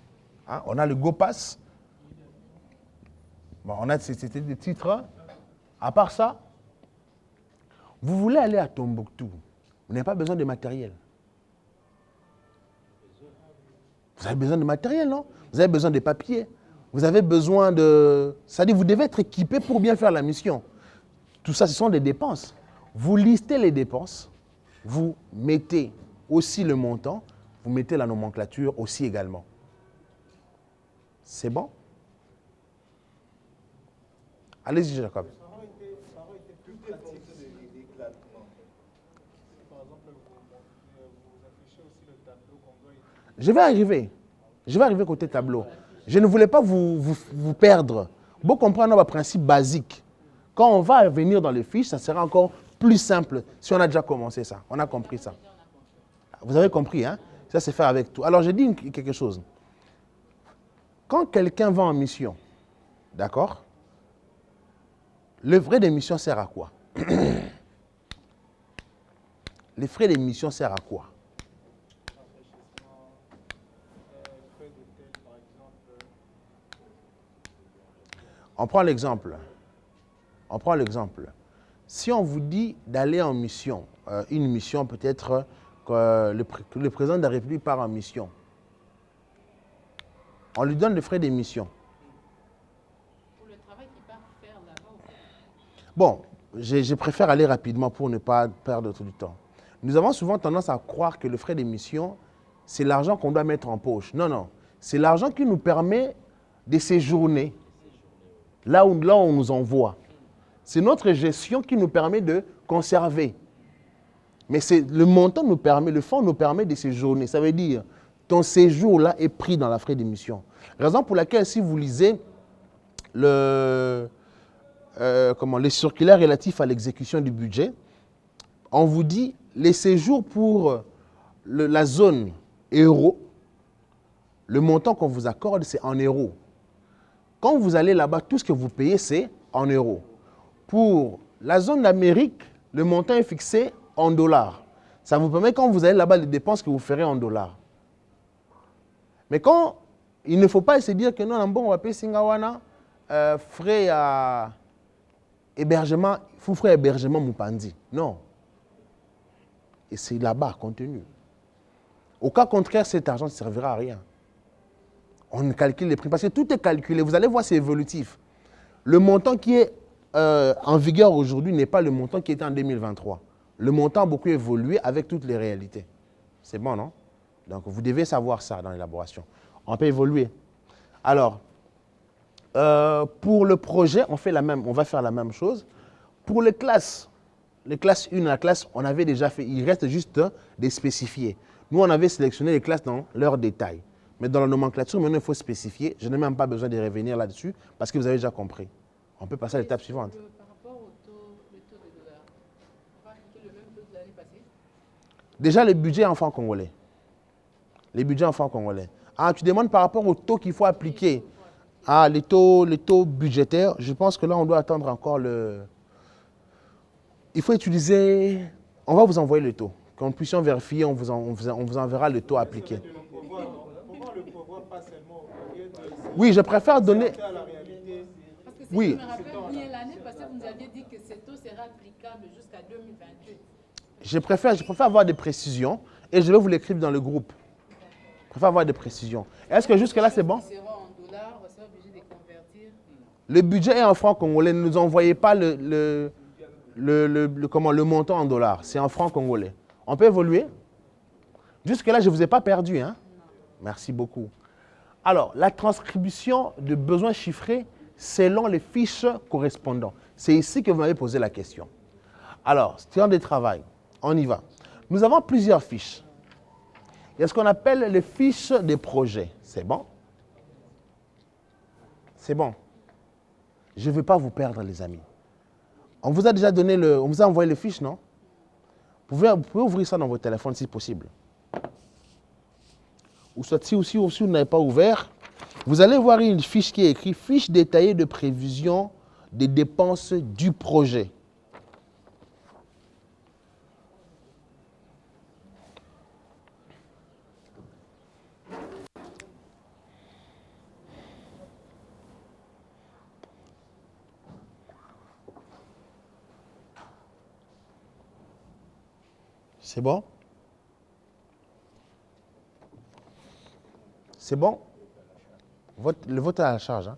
Hein? On a le GoPass. Bon, c'était des titres. À part ça, vous voulez aller à Tombouctou. Vous n'avez pas besoin de matériel. Vous avez besoin de matériel, non? Vous avez besoin de papiers. Vous avez besoin de... C'est-à-dire vous devez être équipé pour bien faire la mission. Tout ça, ce sont des dépenses. Vous listez les dépenses, vous mettez aussi le montant, vous mettez la nomenclature aussi également. C'est bon? Allez-y, Jacob. Ça aurait été plus pratique d'éclatement. Par exemple, vous affichez aussi le tableau qu'on doit utiliser. Je vais arriver côté tableau. Je ne voulais pas vous perdre. Vous comprenez notre principe basique. Quand on va venir dans les fiches, ça sera encore plus simple si on a déjà commencé ça. On a compris ça. Vous avez compris, hein? Ça, c'est faire avec tout. Alors, je dis quelque chose. Quand quelqu'un va en mission, d'accord? Le frais d'émission sert à quoi? Les frais d'émission servent à quoi? On prend l'exemple. Si on vous dit d'aller en mission, une mission peut-être que le président de la République part en mission, on lui donne les frais d'émission. Pour le travail qu'il part faire là-bas ou quoi? Bon, je préfère aller rapidement pour ne pas perdre tout du temps. Nous avons souvent tendance à croire que le frais d'émission, c'est l'argent qu'on doit mettre en poche. Non, non. C'est l'argent qui nous permet de séjourner là où on nous envoie. C'est notre gestion qui nous permet de conserver. Mais le montant nous permet, le fonds nous permet de séjourner. Ça veut dire, ton séjour là est pris dans la frais d'émission. Raison pour laquelle, si vous lisez les circulaires relatifs à l'exécution du budget, on vous dit les séjours pour la zone euro, le montant qu'on vous accorde, c'est en euros. Quand vous allez là-bas, tout ce que vous payez, c'est en euros. Pour la zone d'Amérique, le montant est fixé en dollars. Ça vous permet, quand vous allez là-bas, les dépenses que vous ferez en dollars. Mais quand il ne faut pas se dire que non, bon, on va payer Singawana, frais à hébergement, frais hébergement Mupandi. Non. Et c'est là-bas, contenu. Au cas contraire, cet argent ne servira à rien. On calcule les prix, parce que tout est calculé. Vous allez voir, c'est évolutif. Le montant qui est en vigueur aujourd'hui n'est pas le montant qui était en 2023. Le montant a beaucoup évolué avec toutes les réalités. C'est bon, non? Donc, vous devez savoir ça dans l'élaboration. On peut évoluer. Alors, pour le projet, on va faire la même chose. Pour les classes 1 et la classe, on avait déjà fait, il reste juste de spécifier. Nous, on avait sélectionné les classes dans leurs détails. Mais dans la nomenclature, maintenant, il faut spécifier. Je n'ai même pas besoin de revenir là-dessus parce que vous avez déjà compris. On peut passer à l'étape suivante. Par rapport au taux de dollar, on va appliquer le même taux de l'année passée? Déjà, le budget en francs congolais. Les budgets en francs congolais. Ah, tu demandes par rapport au taux qu'il faut appliquer. Ah, les taux budgétaires, je pense que là, on doit attendre encore le... Il faut utiliser... On va vous envoyer le taux. Quand nous puissions vérifier, on vous enverra le taux appliqué. Oui, je préfère donner... Parce que si Oui. je me rappelle bien l'année passée, vous nous aviez dit que ce taux sera applicable jusqu'à 2028. Je préfère avoir des précisions et je vais vous l'écrire dans le groupe. Je préfère avoir des précisions. Est-ce que jusque-là, c'est bon? Ils seront en dollars, on sera obligé de convertir. Le budget est en francs congolais. Ne nous envoyez pas le montant en dollars. C'est en francs congolais. On peut évoluer? Jusque-là, je ne vous ai pas perdu. Hein? Merci beaucoup. Alors, la transcription de besoins chiffrés selon les fiches correspondantes. C'est ici que vous m'avez posé la question. Alors, temps de travail, on y va. Nous avons plusieurs fiches. Il y a ce qu'on appelle les fiches des projets. C'est bon? C'est bon. Je ne veux pas vous perdre, les amis. On vous a déjà donné on vous a envoyé les fiches, non? Vous pouvez ouvrir ça dans votre téléphone si possible. Ou soit si vous n'avez pas ouvert, vous allez voir une fiche qui est écrite « Fiche détaillée de prévision des dépenses du projet ». C'est bon? C'est bon? Le vote est à la charge. Hein?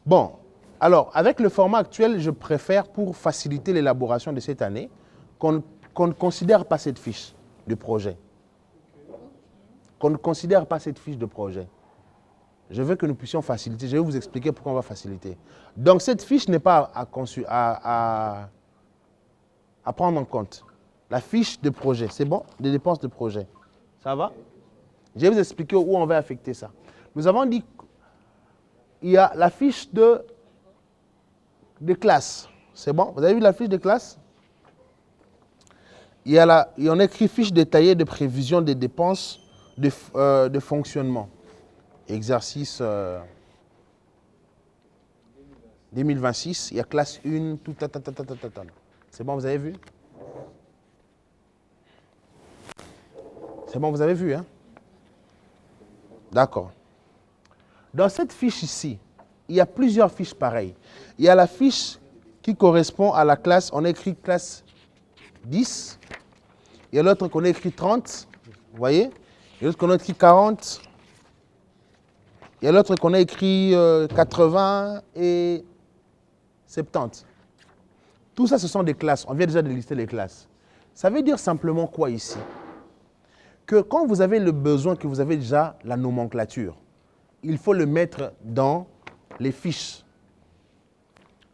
Bon, alors, avec le format actuel, je préfère, pour faciliter l'élaboration de cette année, qu'on ne considère pas cette fiche de projet. Qu'on ne considère pas cette fiche de projet. Je veux que nous puissions faciliter. Je vais vous expliquer pourquoi on va faciliter. Donc, cette fiche n'est pas à prendre en compte. La fiche de projet, c'est bon? Des dépenses de projet. Ça va? Je vais vous expliquer où on va affecter ça. Nous avons dit qu'il y a la fiche de classe. C'est bon? Vous avez vu la fiche de classe? Il y a on écrit fiche détaillée de prévision des dépenses de fonctionnement. Exercice 2026. Il y a classe 1, tout. C'est bon, vous avez vu? C'est bon, vous avez vu, hein? D'accord. Dans cette fiche ici, il y a plusieurs fiches pareilles. Il y a la fiche qui correspond à la classe, on écrit classe 10. Il y a l'autre qu'on a écrit 30. Vous voyez? Il y a l'autre qu'on a écrit 40. Il y a l'autre qu'on a écrit 80 et 70. Tout ça, ce sont des classes. On vient déjà de lister les classes. Ça veut dire simplement quoi ici? Que quand vous avez le besoin, que vous avez déjà la nomenclature, il faut le mettre dans les fiches.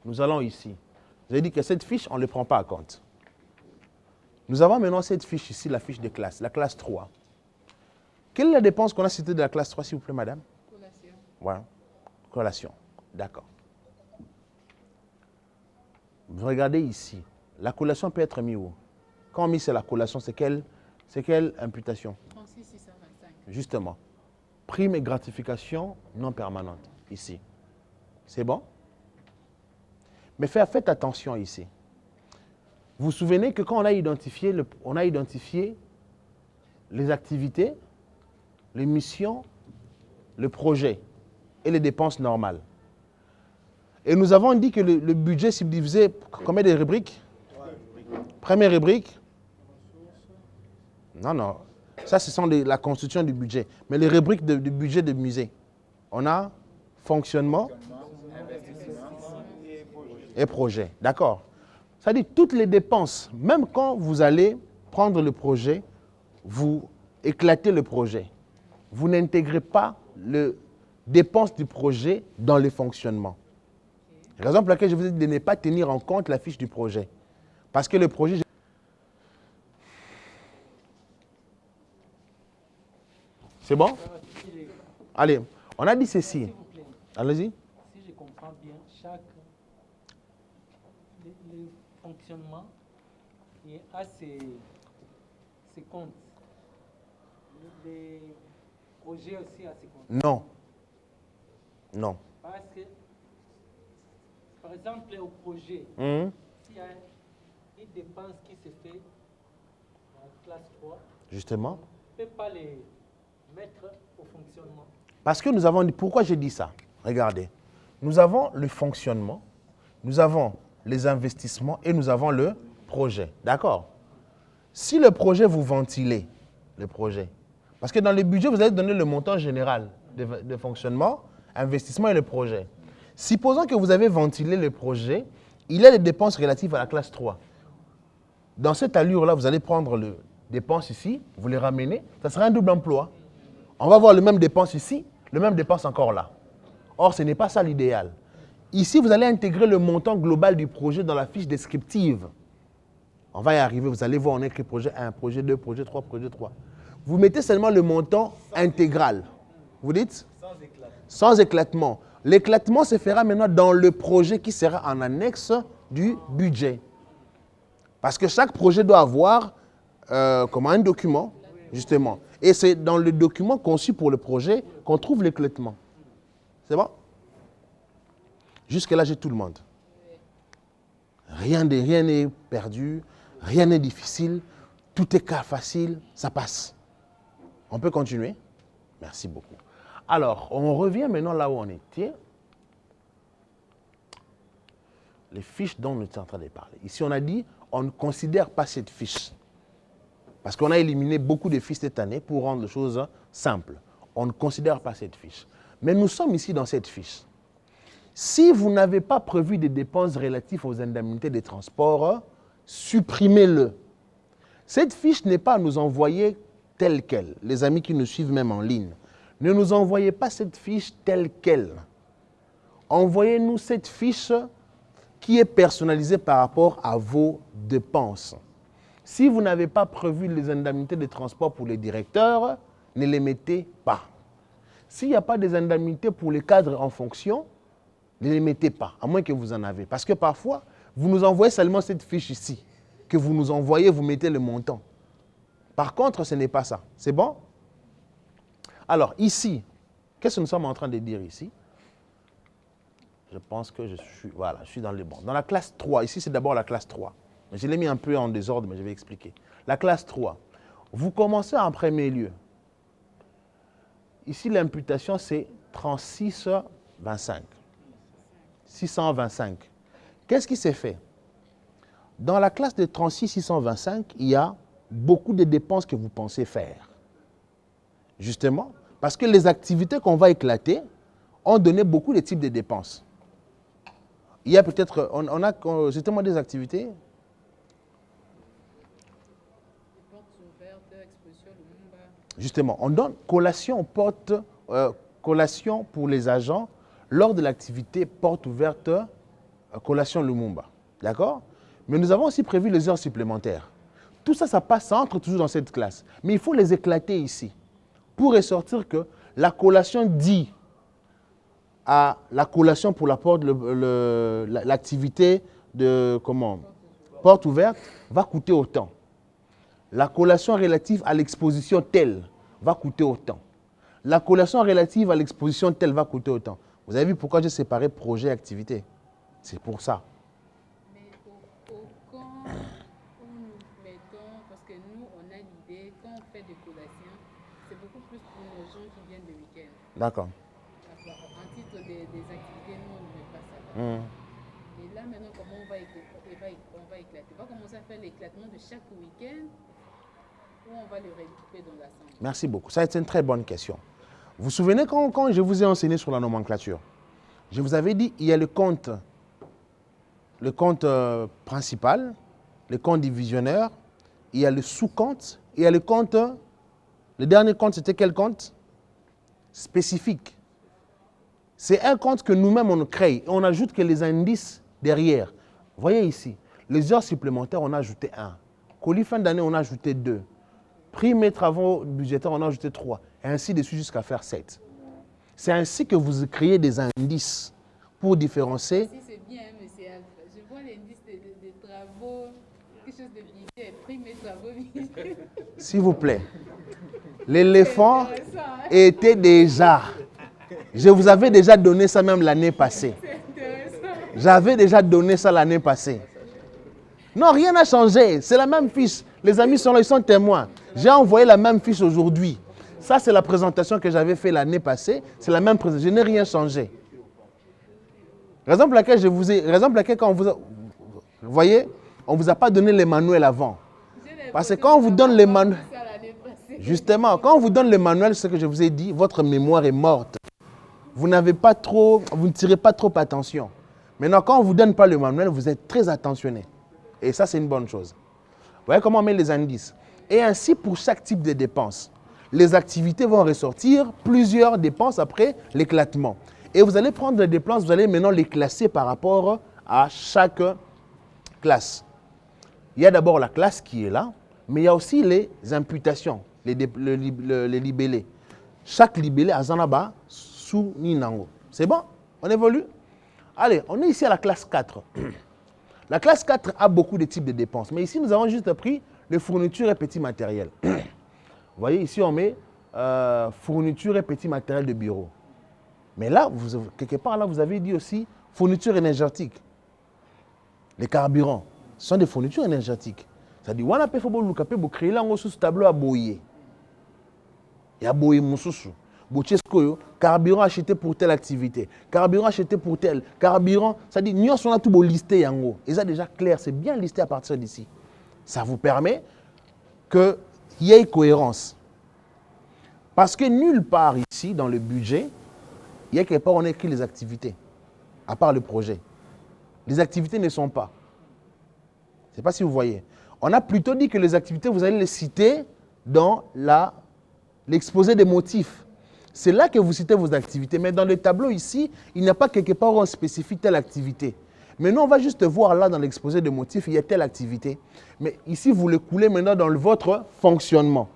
Nous allons ici. Vous avez dit que cette fiche, on ne le prend pas à compte. Nous avons maintenant cette fiche ici, la fiche de classe, la classe 3. Quelle est la dépense qu'on a citée de la classe 3, s'il vous plaît, madame? Collation. Voilà. Collation. D'accord. Vous regardez ici. La collation peut être mise où? Quand on met c'est la collation, c'est quelle imputation? 36 625. Justement. Prime et gratification non permanente, ici. C'est bon? Mais faites attention ici. Vous vous souvenez que quand on a identifié les activités, les missions, le projet et les dépenses normales. Et nous avons dit que le budget s'est divisé combien de rubriques? Première rubrique? Non. Ça, ce sont la constitution du budget. Mais les rubriques du budget de musée. On a fonctionnement et projet. D'accord. Ça dit toutes les dépenses, même quand vous allez prendre le projet, vous éclatez le projet. Vous n'intégrez pas les dépenses du projet dans le fonctionnement. Raison pour laquelle je vous ai dit de ne pas tenir en compte la fiche du projet. Parce que le projet... C'est bon? Allez, on a dit ceci. S'il vous plaît, Allez-y. si je comprends bien, le fonctionnement a ses comptes. Les projets aussi a ses comptes. Non. Non. Parce que, par exemple, au projet, Hum, s'il y a une dépense qui se fait en classe 3, Justement. on ne peut pas les mettre au fonctionnement. Parce que nous avons dit... Pourquoi j'ai dit ça? Regardez. Nous avons le fonctionnement, nous avons les investissements et nous avons le projet. D'accord? Si le projet, vous ventilez le projet, parce que dans le budget, vous allez donner le montant général de fonctionnement, investissement et le projet. Supposons que vous avez ventilé le projet, il y a des dépenses relatives à la classe 3. Dans cette allure-là, vous allez prendre les dépenses ici, vous les ramenez, ça sera un double emploi. On va avoir le même dépense ici, le même dépense encore là. Or, ce n'est pas ça l'idéal. Ici, vous allez intégrer le montant global du projet dans la fiche descriptive. On va y arriver, vous allez voir, on écrit projet 1, projet 2, projet 3, projet 3. Vous mettez seulement le montant intégral. Vous dites? Sans éclatement. L'éclatement se fera maintenant dans le projet qui sera en annexe du budget. Parce que chaque projet doit avoir comme un document, justement. Et c'est dans le document conçu pour le projet qu'on trouve l'éclatement. C'est bon? Jusque-là, j'ai tout le monde. Rien n'est perdu, rien n'est difficile, tout est cas facile, ça passe. On peut continuer? Merci beaucoup. Alors, on revient maintenant là où on était. Les fiches dont nous étions en train de parler. Ici, on a dit, on ne considère pas cette fiche. Parce qu'on a éliminé beaucoup de fiches cette année pour rendre les choses simples. On ne considère pas cette fiche. Mais nous sommes ici dans cette fiche. Si vous n'avez pas prévu des dépenses relatives aux indemnités de transport, supprimez-le. Cette fiche n'est pas à nous envoyer telle qu'elle. Les amis qui nous suivent même en ligne, ne nous envoyez pas cette fiche telle qu'elle. Envoyez-nous cette fiche qui est personnalisée par rapport à vos dépenses. Si vous n'avez pas prévu les indemnités de transport pour les directeurs, ne les mettez pas. S'il n'y a pas des indemnités pour les cadres en fonction, ne les mettez pas, à moins que vous en avez. Parce que parfois, vous nous envoyez seulement cette fiche ici, que vous nous envoyez, vous mettez le montant. Par contre, ce n'est pas ça. C'est bon? Alors, ici, qu'est-ce que nous sommes en train de dire ici? Je pense que je suis dans les bons. Dans la classe 3, ici c'est d'abord la classe 3. Je l'ai mis un peu en désordre, mais je vais expliquer. La classe 3, vous commencez en premier lieu. Ici, l'imputation, c'est 36,25. 625. Qu'est-ce qui s'est fait? Dans la classe de 36 625, il y a beaucoup de dépenses que vous pensez faire. Justement, parce que les activités qu'on va éclater ont donné beaucoup de types de dépenses. Il y a peut-être, on a justement des activités. Justement, on donne collation, collation pour les agents lors de l'activité porte ouverte, collation Lumumba. D'accord? Mais nous avons aussi prévu les heures supplémentaires. Tout ça, ça passe, ça entre toujours dans cette classe. Mais il faut les éclater ici pour ressortir que la collation dit à la collation pour l'activité de porte ouverte va coûter autant. La collation relative à l'exposition telle va coûter autant. La collation relative à l'exposition telle va coûter autant. Vous avez vu pourquoi j'ai séparé projet et activité? C'est pour ça. Mais quand nous mettons, parce que nous, on a l'idée, quand on fait des collations, c'est beaucoup plus pour nos gens qui viennent le week-end. D'accord. En titre des activités, nous, on ne met pas ça. Et là, maintenant, comment on va éclater? On va commencer à faire l'éclatement de chaque week-end ou on va le regrouper dans l'assemblée? Merci beaucoup. Ça, c'est une très bonne question. Vous vous souvenez quand je vous ai enseigné sur la nomenclature, je vous avais dit il y a le compte principal, le compte divisionnaire, il y a le sous-compte, il y a le compte, le dernier compte, c'était quel compte? Spécifique. C'est un compte que nous-mêmes, on crée et on ajoute que les indices derrière. Voyez ici, les heures supplémentaires, on a ajouté 1. Colis fin d'année, on a ajouté 2. Primes et travaux budgétaires, on a ajouté 3. Et ainsi de suite jusqu'à faire 7. C'est ainsi que vous créez des indices pour différencier. Si c'est bien, monsieur Alpha. Je vois l'indice des travaux, quelque chose de budget, primes et travaux budget. S'il vous plaît. L'éléphant était déjà. Je vous avais déjà donné ça même l'année passée. J'avais déjà donné ça l'année passée. Non, rien n'a changé. C'est la même fiche. Les amis sont là, ils sont témoins. J'ai envoyé la même fiche aujourd'hui. Ça, c'est la présentation que j'avais faite l'année passée. C'est la même présentation. Je n'ai rien changé. Raison pour laquelle quand vous voyez, on ne vous a pas donné les manuels avant. Parce que quand on vous donne les manuels, justement, quand on vous donne les manuels, ce que je vous ai dit, votre mémoire est morte. Vous ne tirez pas trop attention. Maintenant, quand on ne vous donne pas le manuel, vous êtes très attentionné. Et ça, c'est une bonne chose. Vous voyez comment on met les indices. Et ainsi, pour chaque type de dépense, les activités vont ressortir plusieurs dépenses après l'éclatement. Et vous allez prendre les dépenses, vous allez maintenant les classer par rapport à chaque classe. Il y a d'abord la classe qui est là, mais il y a aussi les imputations, les libellés. Chaque libellé a Zanaba sous Ninango. C'est bon? On évolue? Allez, on est ici à la classe 4. La classe 4 a beaucoup de types de dépenses, mais ici nous avons juste pris les fournitures et petits matériels. Vous voyez, ici on met fournitures et petits matériels de bureau. Mais là, quelque part, là, vous avez dit aussi fournitures énergétiques. Les carburants, ce sont des fournitures énergétiques. C'est-à-dire, on a créer là sous ce tableau à boyer. Il y a boyer moussoussou. Carburant acheté pour telle activité, carburant acheté pour tel, carburant, c'est-à-dire, nous on tout listé yango. Et ça déjà clair, c'est bien listé à partir d'ici. Ça vous permet qu'il y ait cohérence. Parce que nulle part ici, dans le budget, il y a quelque part où on écrit les activités, à part le projet. Les activités ne sont pas. Je ne sais pas si vous voyez. On a plutôt dit que les activités, vous allez les citer dans l'exposé des motifs. C'est là que vous citez vos activités. Mais dans le tableau ici, il n'y a pas quelque part où on spécifie telle activité. Mais nous, on va juste voir là dans l'exposé des motifs, il y a telle activité. Mais ici, vous le coulez maintenant dans votre fonctionnement.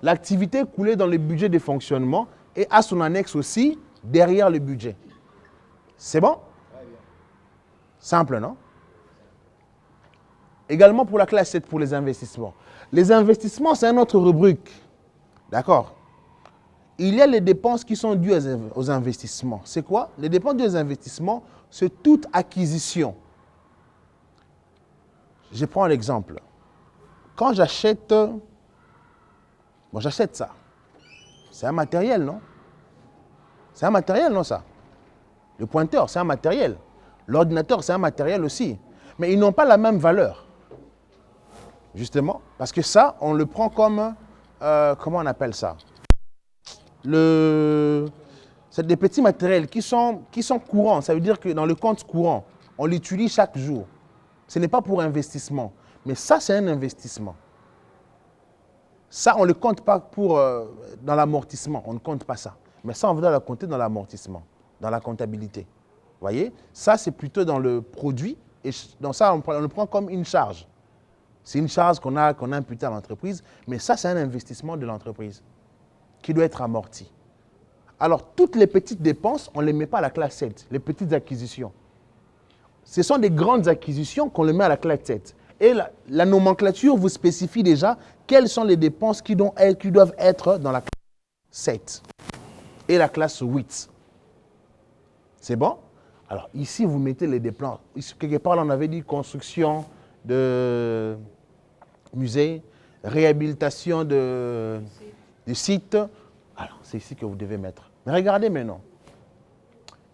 L'activité est coulée dans le budget de fonctionnement et à son annexe aussi derrière le budget. C'est bon? Simple, non? Également pour la classe 7, pour les investissements. Les investissements, c'est une autre rubrique. D'accord? Il y a les dépenses qui sont dues aux investissements. C'est quoi? Les dépenses dues aux investissements, c'est toute acquisition. Je prends l'exemple. Quand j'achète ça. C'est un matériel, non? C'est un matériel, non, ça? Le pointeur, c'est un matériel. L'ordinateur, c'est un matériel aussi. Mais ils n'ont pas la même valeur. Justement, parce que ça, on le prend comme, comment on appelle ça? C'est des petits matériels qui sont courants. Ça veut dire que dans le compte courant, on l'utilise chaque jour. Ce n'est pas pour investissement. Mais ça, c'est un investissement. Ça, on ne le compte pas dans l'amortissement. On ne compte pas ça. Mais ça, on doit le compter dans l'amortissement, dans la comptabilité. Vous voyez? Ça, c'est plutôt dans le produit. Et dans ça, on le prend comme une charge. C'est une charge qu'on a imputée à l'entreprise. Mais ça, c'est un investissement de l'entreprise qui doit être amorti. Alors, toutes les petites dépenses, on ne les met pas à la classe 7, les petites acquisitions. Ce sont des grandes acquisitions qu'on les met à la classe 7. Et la nomenclature vous spécifie déjà quelles sont les dépenses qui doivent être dans la classe 7 et la classe 8. C'est bon? Alors, ici, vous mettez les dépenses. Quelque part, là, on avait dit construction de musée, réhabilitation de site. Alors, c'est ici que vous devez mettre. Mais regardez maintenant.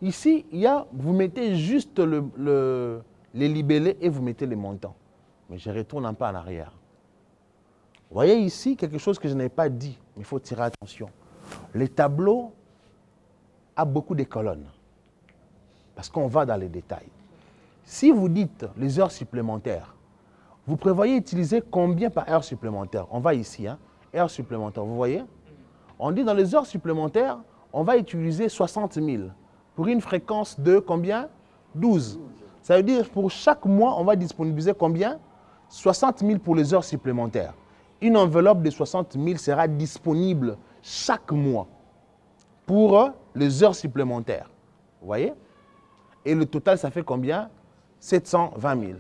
Ici, vous mettez juste les libellés et vous mettez les montants. Mais je retourne un peu en arrière. Vous voyez ici quelque chose que je n'ai pas dit, mais il faut tirer attention. Les tableaux ont beaucoup de colonnes, parce qu'on va dans les détails. Si vous dites les heures supplémentaires, vous prévoyez utiliser combien par heure supplémentaire? On va ici, hein, heures supplémentaires, vous voyez? On dit dans les heures supplémentaires, on va utiliser 60 000 pour une fréquence de combien? 12. Ça veut dire pour chaque mois, on va disponibiliser combien? 60 000 pour les heures supplémentaires. Une enveloppe de 60 000 sera disponible chaque mois pour les heures supplémentaires. Vous voyez? Et le total, ça fait combien? 720 000.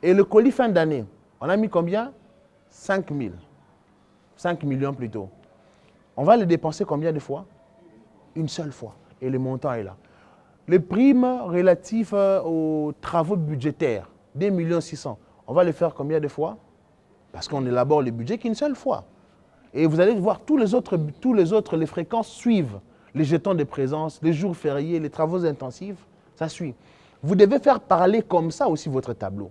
Et le colis fin d'année, on a mis combien? 5 000. 5 millions plutôt. On va le dépenser combien de fois? Une seule fois. Et le montant est là. Les primes relatives aux travaux budgétaires, 2 600 000. On va les faire combien de fois? Parce qu'on élabore le budget qu'une seule fois. Et vous allez voir, tous les autres, les fréquences suivent. Les jetons de présence, les jours fériés, les travaux intensifs, ça suit. Vous devez faire parler comme ça aussi votre tableau.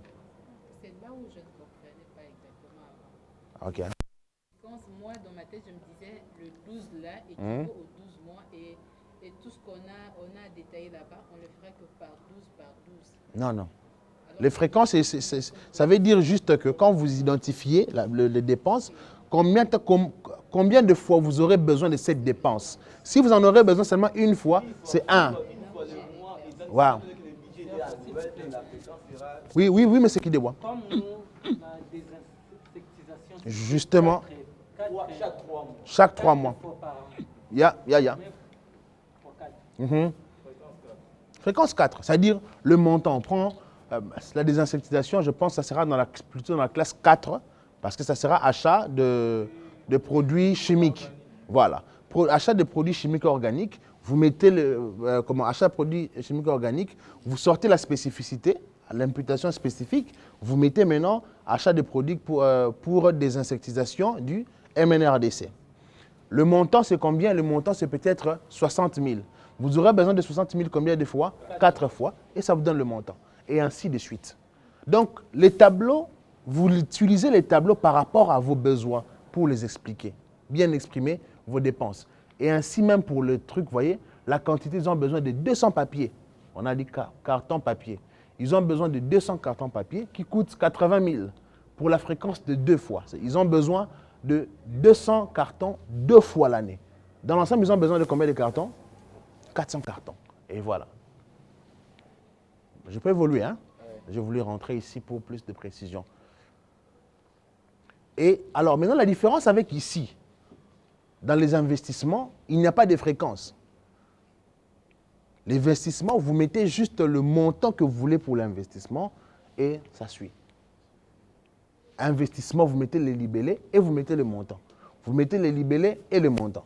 C'est là où je ne comprenais pas exactement avant. OK. Quand moi, dans ma tête, je me disais, le 12 là équivaut aux 12 mois et tout ce qu'on a détaillé là-bas, on le ferait que par 12 par 12. Non, non. Les fréquences, ça veut dire juste que quand vous identifiez les dépenses, combien de fois vous aurez besoin de cette dépense. Si vous en aurez besoin seulement une fois, c'est 1. Wow. Oui, mais c'est qui des mois? Comme nous, la désinsectisation, Justement, chaque 3 mois. chaque 3 mois. Fois par an. Ya. Fois 4. Mhm. Fréquence 4, c'est-à-dire le montant. On prend la désinsectisation, je pense que ça sera plutôt dans la classe 4, parce que ça sera achat de produits chimiques. Voilà. Achat de produits chimiques organiques, vous mettez achat de produits chimiques organiques, vous sortez la spécificité, l'imputation spécifique, vous mettez maintenant achat de produits pour désinsectisation du MNRDC. Le montant, c'est combien? Le montant, c'est peut-être 60 000. Vous aurez besoin de 60 000 combien de fois? 4 fois, et ça vous donne le montant. Et ainsi de suite. Donc, les tableaux, vous utilisez les tableaux par rapport à vos besoins pour les expliquer. Bien exprimer vos dépenses. Et ainsi même pour le truc, vous voyez, la quantité, ils ont besoin de 200 papiers. On a dit cartons papier. Ils ont besoin de 200 cartons papier qui coûtent 80 000 pour la fréquence de 2 fois. Ils ont besoin de 200 cartons 2 fois l'année. Dans l'ensemble, ils ont besoin de combien de cartons? 400 cartons. Et voilà. Je peux évoluer, hein? J'ai voulu rentrer ici pour plus de précision. Et alors, maintenant, la différence avec ici, dans les investissements, il n'y a pas de fréquence. L'investissement, vous mettez juste le montant que vous voulez pour l'investissement et ça suit. Investissement, vous mettez les libellés et vous mettez le montant. Vous mettez les libellés et le montant.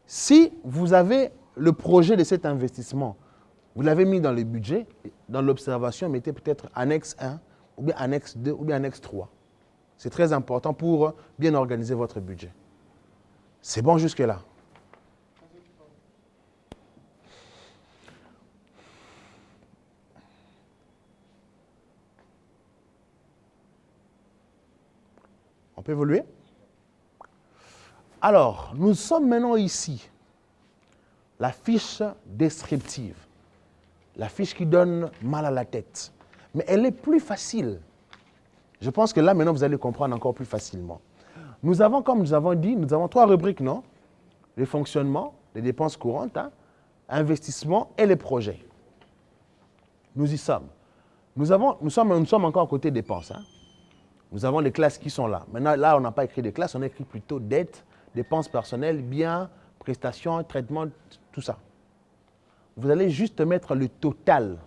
Si vous avez le projet de cet investissement, vous l'avez mis dans le budget, dans l'observation, mettez peut-être annexe 1, ou bien annexe 2, ou bien annexe 3. C'est très important pour bien organiser votre budget. C'est bon jusque-là? peut évoluer? Alors, nous sommes maintenant ici. La fiche descriptive. La fiche qui donne mal à la tête. Mais elle est plus facile. Je pense que là, maintenant, vous allez comprendre encore plus facilement. Nous avons, comme nous avons dit, nous avons 3 rubriques, non? Les fonctionnements, les dépenses courantes, investissement et les projets. Nous y sommes. Nous sommes encore côté dépenses. Nous avons les classes qui sont là. Maintenant, là, on n'a pas écrit des classes, on a écrit plutôt dettes, dépenses personnelles, biens, prestations, traitements, tout ça. Vous allez juste mettre le total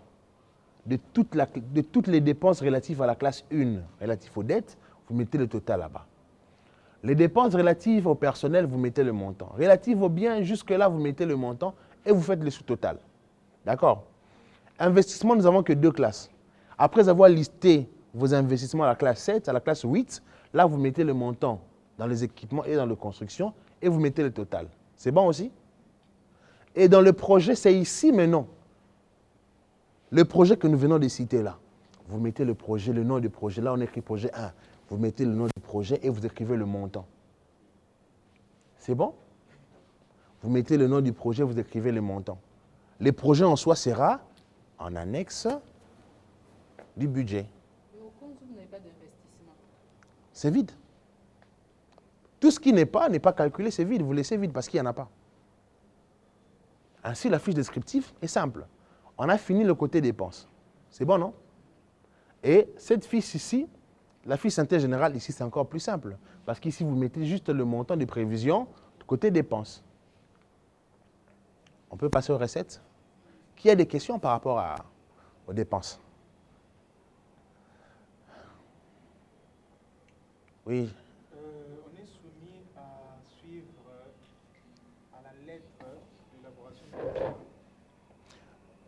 de toutes les dépenses relatives à la classe 1, relatives aux dettes, vous mettez le total là-bas. Les dépenses relatives au personnel, vous mettez le montant. Relatives aux biens, jusque-là, vous mettez le montant et vous faites le sous-total. D'accord? Investissement, nous n'avons que 2 classes. Après avoir listé vos investissements à la classe 7, à la classe 8, là, vous mettez le montant dans les équipements et dans les constructions et vous mettez le total. C'est bon aussi? Et dans le projet, c'est ici maintenant. Le projet que nous venons de citer là. Vous mettez le projet, le nom du projet. Là, on écrit projet 1. Vous mettez le nom du projet et vous écrivez le montant. C'est bon? Vous mettez le nom du projet, vous écrivez le montant. Le projet en soi sera en annexe du budget. Et au compte, vous n'avez pas d'investissement. C'est vide. Tout ce qui n'est pas calculé, c'est vide. Vous laissez vide parce qu'il n'y en a pas. Ainsi, la fiche descriptive est simple. On a fini le côté dépenses. C'est bon, non? Et cette fiche ici, la fiche synthèse générale, ici, c'est encore plus simple. Parce qu'ici, vous mettez juste le montant des prévisions côté dépenses. On peut passer aux recettes. Qui a des questions par rapport aux dépenses? Oui. On est soumis à suivre à la lettre l'élaboration du budget.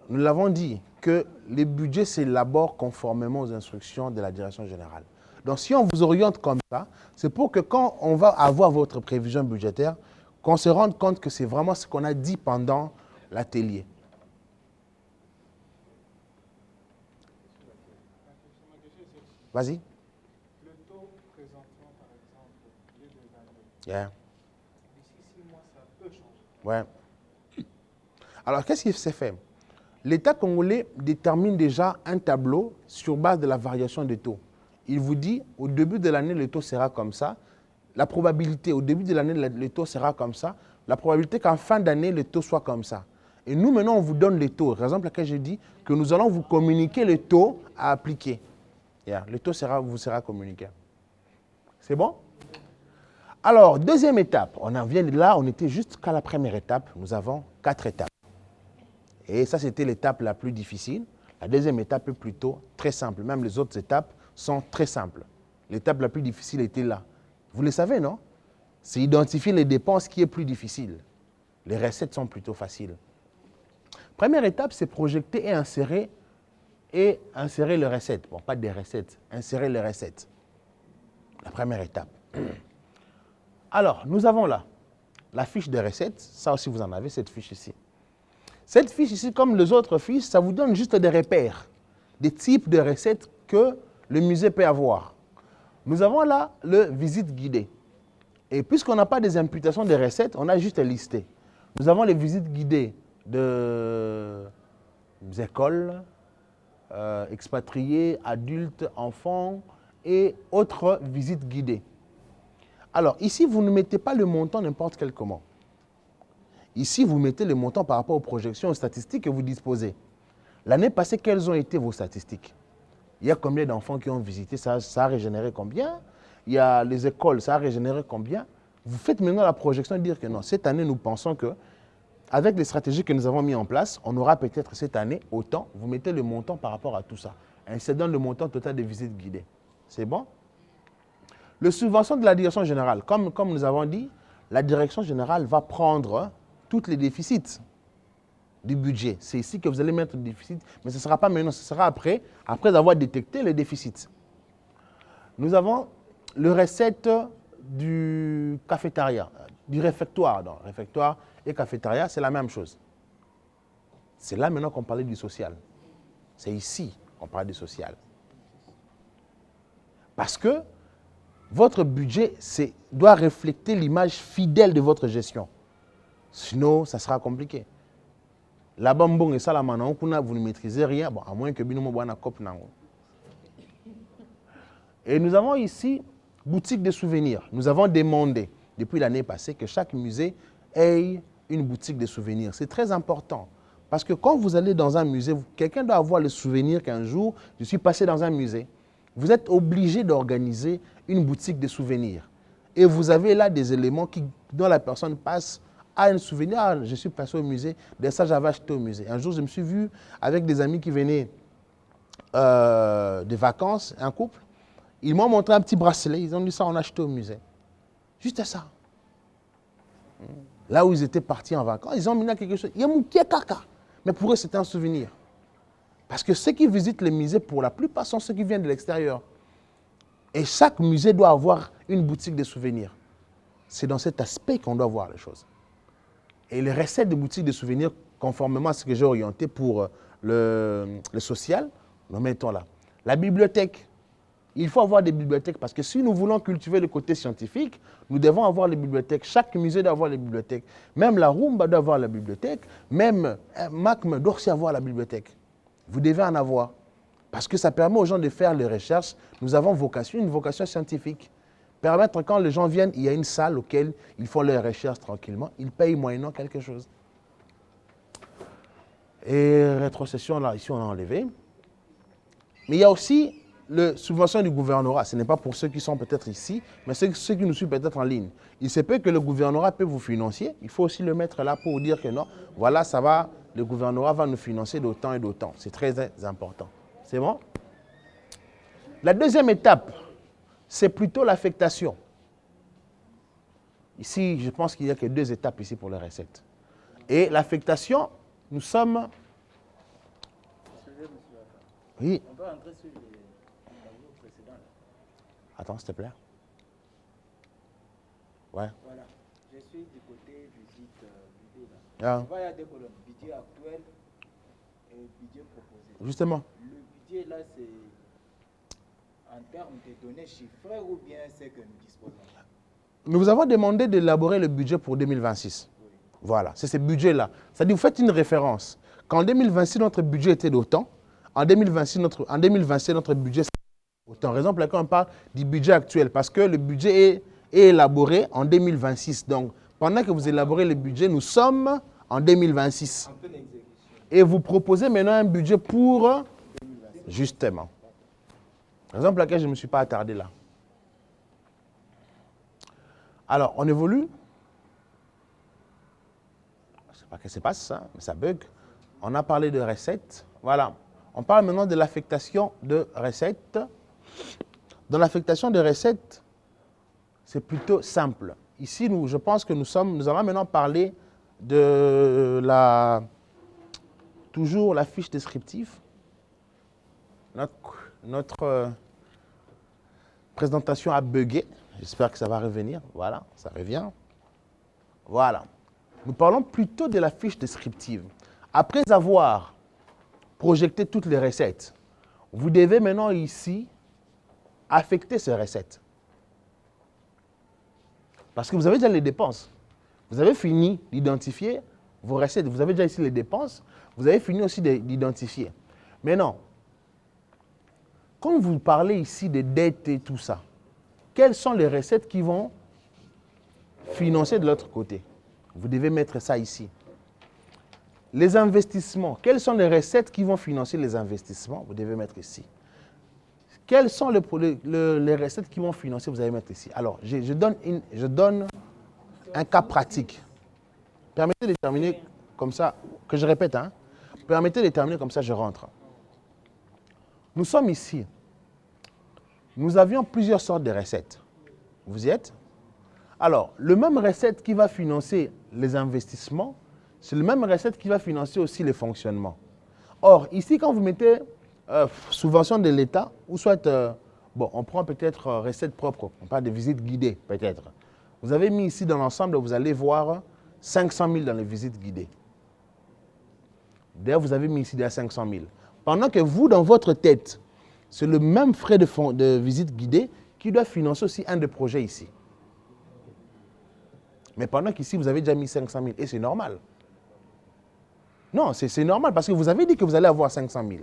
Nous l'avons dit que les budgets s'élaborent conformément aux instructions de la direction générale. Donc, si on vous oriente comme ça, c'est pour que quand on va avoir votre prévision budgétaire, qu'on se rende compte que c'est vraiment ce qu'on a dit pendant l'atelier. Ma question est celle-ci. Vas-y. Le taux présentement, par exemple, il est de 22. Yeah. D'ici 6 mois, ça peut changer. Ouais. Alors, qu'est-ce qui s'est fait? L'État congolais détermine déjà un tableau sur base de la variation des taux. Il vous dit, au début de l'année, le taux sera comme ça. La probabilité, au début de l'année, le taux sera comme ça. La probabilité qu'en fin d'année, le taux soit comme ça. Et nous, maintenant, on vous donne les taux. Raison pour laquelle j'ai dit que nous allons vous communiquer le taux à appliquer. Yeah. Le taux vous sera communiqué. C'est bon? Alors, deuxième étape. On était juste qu'à la première étape. Nous avons 4 étapes. Et ça, c'était l'étape la plus difficile. La deuxième étape est plutôt très simple. Même les autres étapes sont très simples. L'étape la plus difficile était là. Vous le savez, non? C'est identifier les dépenses qui est plus difficile. Les recettes sont plutôt faciles. Première étape, c'est projeter et insérer les recettes. Bon, pas des recettes, insérer les recettes. La première étape. Alors, nous avons là la fiche de recettes. Ça aussi, vous en avez, cette fiche ici. Cette fiche ici, comme les autres fiches, ça vous donne juste des repères, des types de recettes que le musée peut avoir. Nous avons là le visite guidée. Et puisqu'on n'a pas des imputations de recettes, on a juste listé. Nous avons les visites guidées des écoles, expatriés, adultes, enfants et autres visites guidées. Alors ici, vous ne mettez pas le montant n'importe quel comment. Ici, vous mettez le montant par rapport aux projections, aux statistiques que vous disposez. L'année passée, quelles ont été vos statistiques? Il y a combien d'enfants qui ont visité? Ça a régénéré combien? Il y a les écoles, ça a régénéré combien? Vous faites maintenant la projection et dire que non, cette année, nous pensons que, avec les stratégies que nous avons mises en place, on aura peut-être cette année autant. Vous mettez le montant par rapport à tout ça. Et ça donne le montant total des visites guidées. C'est bon? Le subvention de la direction générale, comme nous avons dit, la direction générale va prendre tous les déficits du budget. C'est ici que vous allez mettre le déficit, mais ce ne sera pas maintenant, ce sera après avoir détecté les déficits. Nous avons le recette du cafétéria, du réfectoire. Donc, réfectoire et cafétéria, c'est la même chose. C'est là maintenant qu'on parlait du social. C'est ici qu'on parle du social. Parce que votre budget doit refléter l'image fidèle de votre gestion. Sinon, ça sera compliqué. Là-bas, vous ne maîtrisez rien, bon, à moins que vous ayez un cop. Et nous avons ici boutique de souvenirs. Nous avons demandé, depuis l'année passée, que chaque musée ait une boutique de souvenirs. C'est très important. Parce que quand vous allez dans un musée, quelqu'un doit avoir le souvenir qu'un jour, je suis passé dans un musée. Vous êtes obligé d'organiser une boutique de souvenirs. Et vous avez là des éléments dont la personne passe à un souvenir. Ah, je suis passé au musée, de ça j'avais acheté au musée. Un jour, je me suis vu avec des amis qui venaient de vacances, un couple. Ils m'ont montré un petit bracelet. Ils ont dit ça, on a acheté au musée. Juste ça. Là où ils étaient partis en vacances, ils ont mis là quelque chose. Il y a mon caca. Mais pour eux, c'était un souvenir. Parce que ceux qui visitent les musées, pour la plupart, sont ceux qui viennent de l'extérieur. Et chaque musée doit avoir une boutique de souvenirs. C'est dans cet aspect qu'on doit voir les choses. Et les recettes de boutiques de souvenirs, conformément à ce que j'ai orienté pour le social, nous mettons là. La bibliothèque. Il faut avoir des bibliothèques parce que si nous voulons cultiver le côté scientifique, nous devons avoir les bibliothèques. Chaque musée doit avoir les bibliothèques. Même la Rumba doit avoir la bibliothèque. Même MACM doit aussi avoir la bibliothèque. Vous devez en avoir. Parce que ça permet aux gens de faire les recherches. Nous avons une vocation scientifique. Permettre quand les gens viennent, il y a une salle auquel ils font leurs recherches tranquillement. Ils payent moyennant quelque chose. Et rétrocession, là, ici, on a enlevé. Mais il y a aussi la subvention du gouvernorat. Ce n'est pas pour ceux qui sont peut-être ici, mais ceux qui nous suivent peut-être en ligne. Il se peut que le gouvernorat peut vous financer. Il faut aussi le mettre là pour dire que non, voilà, ça va, le gouvernorat va nous financer d'autant et d'autant. C'est très important. C'est bon? La deuxième étape, c'est plutôt l'affectation. Ici, je pense qu'il n'y a que 2 étapes ici pour les recettes. Et l'affectation, nous sommes... Oui. On peut entrer sur les tableaux précédents. Attends, s'il te plaît. Ouais. Voilà. Je suis du côté visite budget. Ah. Il y a 2 colonnes. Budget actuel et budget proposé. Justement. Le budget là, c'est en termes de données chiffrées ou bien c'est que nous disposons? Nous vous avons demandé d'élaborer le budget pour 2026. Oui. Voilà, c'est ce budget-là. C'est-à-dire, vous faites une référence. Qu'en 2026, notre budget était d'autant. En 2027, notre budget c'est autant. Raison pour laquelle on parle du budget actuel. Parce que le budget est élaboré en 2026. Donc, pendant que vous élaborez le budget, nous sommes en 2026. Et vous proposez maintenant un budget pour 2026. Justement. Raison pour laquelle je ne me suis pas attardé là. Alors, on évolue. Je ne sais pas ce qui se passe, hein, mais ça bug. On a parlé de recettes. Voilà. On parle maintenant de l'affectation de recettes. Dans l'affectation de recettes, c'est plutôt simple. Ici, je pense que nous allons maintenant parler de toujours la fiche descriptive. Notre présentation a bugué. J'espère que ça va revenir. Voilà, ça revient. Voilà. Nous parlons plutôt de la fiche descriptive. Après avoir projeté toutes les recettes, vous devez maintenant ici affecter ces recettes. Parce que vous avez déjà les dépenses. Vous avez fini d'identifier vos recettes. Vous avez déjà ici les dépenses. Vous avez fini aussi d'identifier. Maintenant, quand vous parlez ici de dettes et tout ça, quelles sont les recettes qui vont financer de l'autre côté? Vous devez mettre ça ici. Les investissements, quelles sont les recettes qui vont financer les investissements? Vous devez mettre ici. Quelles sont les recettes qui vont financer? Vous allez mettre ici. Alors, je donne un cas pratique. Permettez de terminer comme ça, que je répète, hein. Permettez de terminer comme ça, je rentre. Nous sommes ici. Nous avions plusieurs sortes de recettes. Vous y êtes? Alors, le même recette qui va financer les investissements, c'est le même recette qui va financer aussi les fonctionnements. Or, ici, quand vous mettez subvention de l'État, ou soit, on prend peut-être recette propre, on parle de visite guidée, peut-être. Vous avez mis ici dans l'ensemble, vous allez voir 500 000 dans les visites guidées. D'ailleurs, vous avez mis ici déjà 500 000. Pendant que vous, dans votre tête, c'est le même frais de visite guidée qui doit financer aussi un des projets ici. Mais pendant qu'ici, vous avez déjà mis 500 000, et c'est normal. Non, c'est normal parce que vous avez dit que vous allez avoir 500 000.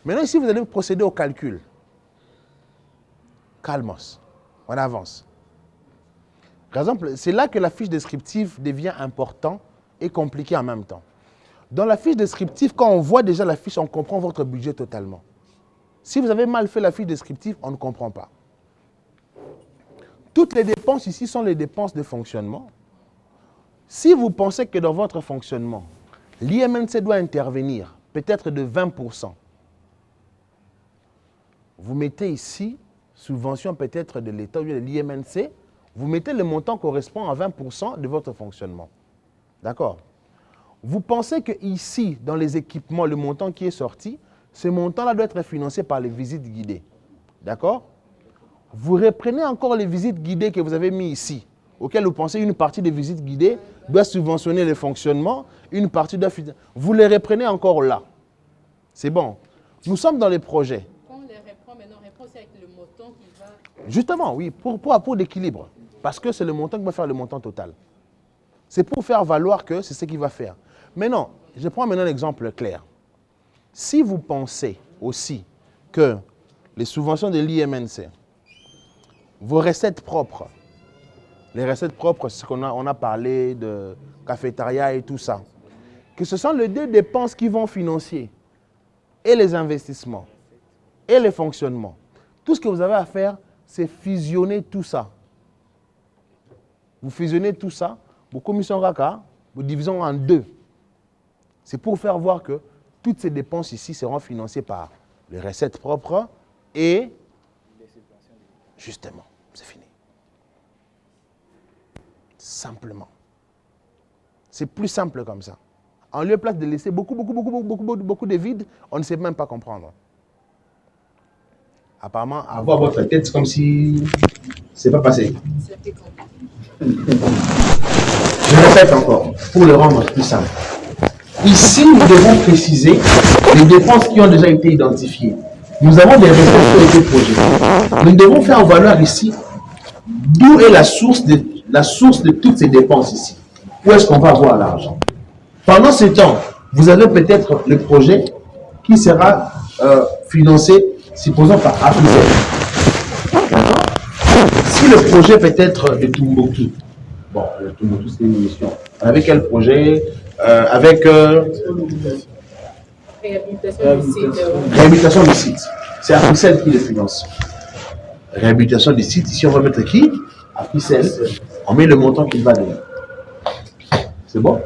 Maintenant, ici, vous allez procéder au calcul. Calmos. On avance. Par exemple, c'est là que la fiche descriptive devient importante et compliquée en même temps. Dans la fiche descriptive, quand on voit déjà la fiche, on comprend votre budget totalement. Si vous avez mal fait la fiche descriptive, on ne comprend pas. Toutes les dépenses ici sont les dépenses de fonctionnement. Si vous pensez que dans votre fonctionnement, l'IMNC doit intervenir peut-être de 20%, vous mettez ici, subvention peut-être de l'État ou de l'IMNC, vous mettez le montant correspond à 20% de votre fonctionnement. D'accord? Vous pensez que ici, dans les équipements, le montant qui est sorti, ce montant-là doit être financé par les visites guidées. D'accord? Vous reprenez encore les visites guidées que vous avez mis ici, auxquelles vous pensez une partie des visites guidées doit subventionner le fonctionnement, une partie doit... Vous les reprenez encore là. C'est bon. Nous sommes dans les projets. Quand on les reprend, maintenant, on reprend aussi avec le montant qui va... Justement, oui, pour l'équilibre. Parce que c'est le montant qui va faire le montant total. C'est pour faire valoir que c'est ce qu'il va faire. Maintenant, je prends maintenant un exemple clair. Si vous pensez aussi que les subventions de l'IMNC, vos recettes propres, les recettes propres, c'est ce qu'on a parlé de cafétéria et tout ça, que ce sont les deux dépenses qui vont financer et les investissements et les fonctionnements. Tout ce que vous avez à faire, c'est fusionner tout ça. Vous fusionnez tout ça, vous commissionnez RACA, vous divisez en deux. C'est pour faire voir que toutes ces dépenses ici seront financées par les recettes propres et justement, c'est fini. Simplement. C'est plus simple comme ça. En lieu et place de laisser beaucoup de vide, on ne sait même pas comprendre. Apparemment, à voir votre tête, c'est comme si c'est pas passé. Je répète encore, pour le rendre plus simple. Ici, nous devons préciser les dépenses qui ont déjà été identifiées. Nous avons des recettes qui ont été projetées. Nous devons faire valoir ici d'où est la source de toutes ces dépenses ici. Où est-ce qu'on va avoir l'argent? Pendant ce temps, vous avez peut-être le projet qui sera financé, supposons par APISEL. Si le projet peut être de Tombouctou, bon, le Tombouctou c'est une émission. Avec quel projet? Avec réhabilitation du site. C'est APISEL qui le finance. Réhabilitation du site, ici on va mettre qui? APISEL. On met le montant qu'il va donner. C'est bon?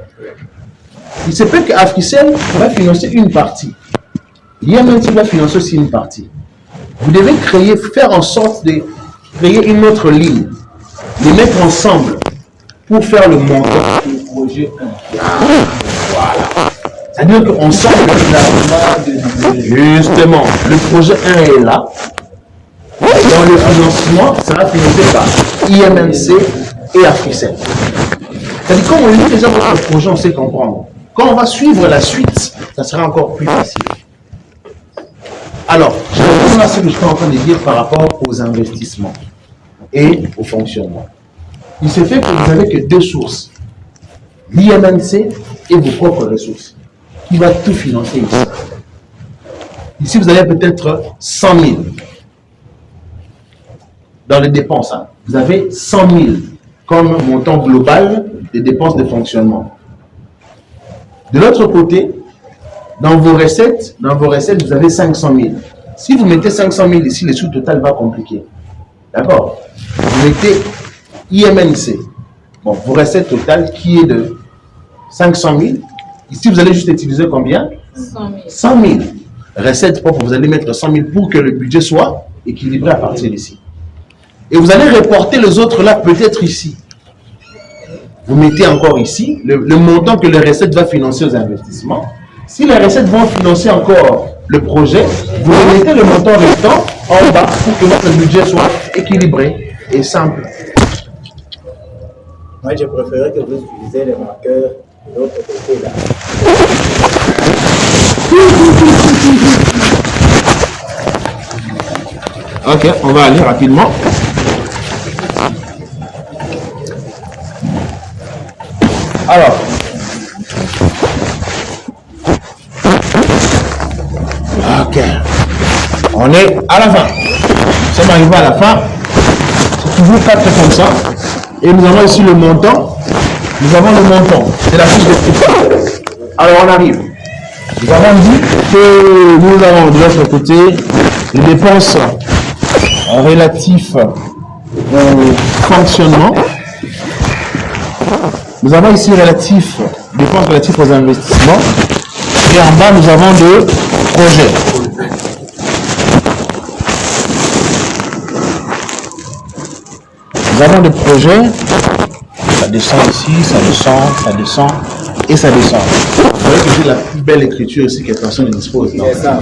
Il se peut qu'APISEL va financer une partie. L'IMNC va financer aussi une partie. Vous devez faire en sorte de créer une autre ligne, les mettre ensemble pour faire le montant du projet 1. Voilà. C'est-à-dire qu'ensemble, justement, le projet 1 est là. Dans le financement, ça sera financé par IMNC et APISEL. C'est-à-dire quand on lit déjà votre projet, on sait comprendre. Quand on va suivre la suite, ça sera encore plus facile. Alors, je reprends là ce que je suis en train de dire par rapport aux investissements et au fonctionnement. Il se fait que vous n'avez que deux sources, l'IMNC et vos propres ressources, qui va tout financer ici. Ici, vous avez peut-être 100 000 dans les dépenses. Hein. Vous avez 100 000 comme montant global des dépenses de fonctionnement. De l'autre côté, dans vos recettes, vous avez 500 000. Si vous mettez 500 000 ici, le sous total va compliquer. D'accord? Vous mettez IMNC. Bon, vos recettes totales qui est de 500 000. Ici, vous allez juste utiliser combien? 100 000. Recettes propres, vous allez mettre 100 000 pour que le budget soit équilibré à partir d'ici. Et vous allez reporter les autres là, peut-être ici. Vous mettez encore ici le montant que les recettes va financer aux investissements. Si les recettes vont financer encore le projet, vous remettez le montant restant en bas pour que votre budget soit équilibré et simple. Moi, je préférais que vous utilisiez les marqueurs de l'autre côté là. Ok, on va aller rapidement. Alors, ok, on est à la fin. Nous sommes arrivés à la fin. C'est toujours 4 comme ça. Et nous avons ici le montant. Nous avons le montant. C'est la fiche de prix. Alors, on arrive. Nous avons dit que nous avons de l'autre côté les dépenses relatives au fonctionnement. Nous avons ici dépenses relatives aux investissements. Et en bas, nous avons de projets. Nous avons des projets. Ça descend ici, ça descend et ça descend. Vous voyez que c'est la plus belle écriture ici que personne ne dispose. Non? Voilà.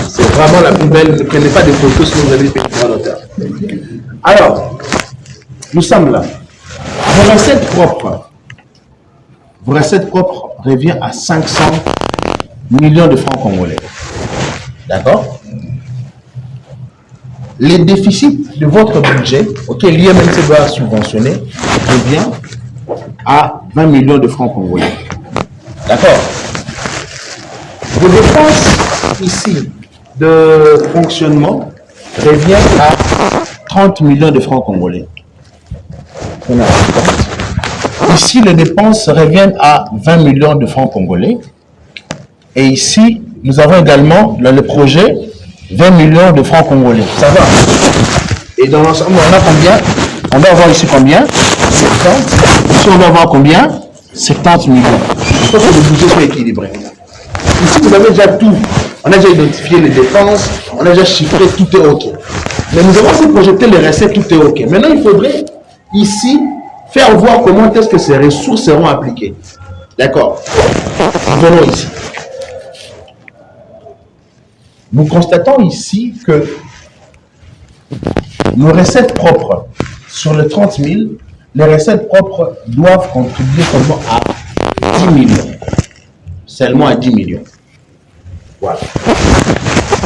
C'est vraiment la plus belle. Ne prenez pas des photos si vous avez payé pour l'auteur. Alors, nous sommes là. Vos recettes propres reviennent à 500 millions de francs congolais. D'accord? Les déficits de votre budget, auquel l'IMNC doit subventionner, revient à 20 millions de francs congolais. D'accord? Vos dépenses ici de fonctionnement reviennent à 30 millions de francs congolais. Ici, les dépenses reviennent à 20 millions de francs congolais. Et ici, nous avons également dans le projet 20 millions de francs congolais. Ça va? Et dans l'ensemble, on a combien? On va avoir ici combien? 70. Ici, on va avoir combien? 70 millions. Il faut que le budget soit équilibré. Ici, vous avez déjà tout. On a déjà identifié les dépenses, on a déjà chiffré, tout est OK. Mais nous avons aussi projeté les recettes, tout est OK. Maintenant, il faudrait ici faire voir comment est-ce que ces ressources seront appliquées. D'accord? Venons ici. Nous constatons ici que nos recettes propres, sur les 30 000, les recettes propres doivent contribuer seulement à 10 millions. Seulement à 10 millions. Voilà.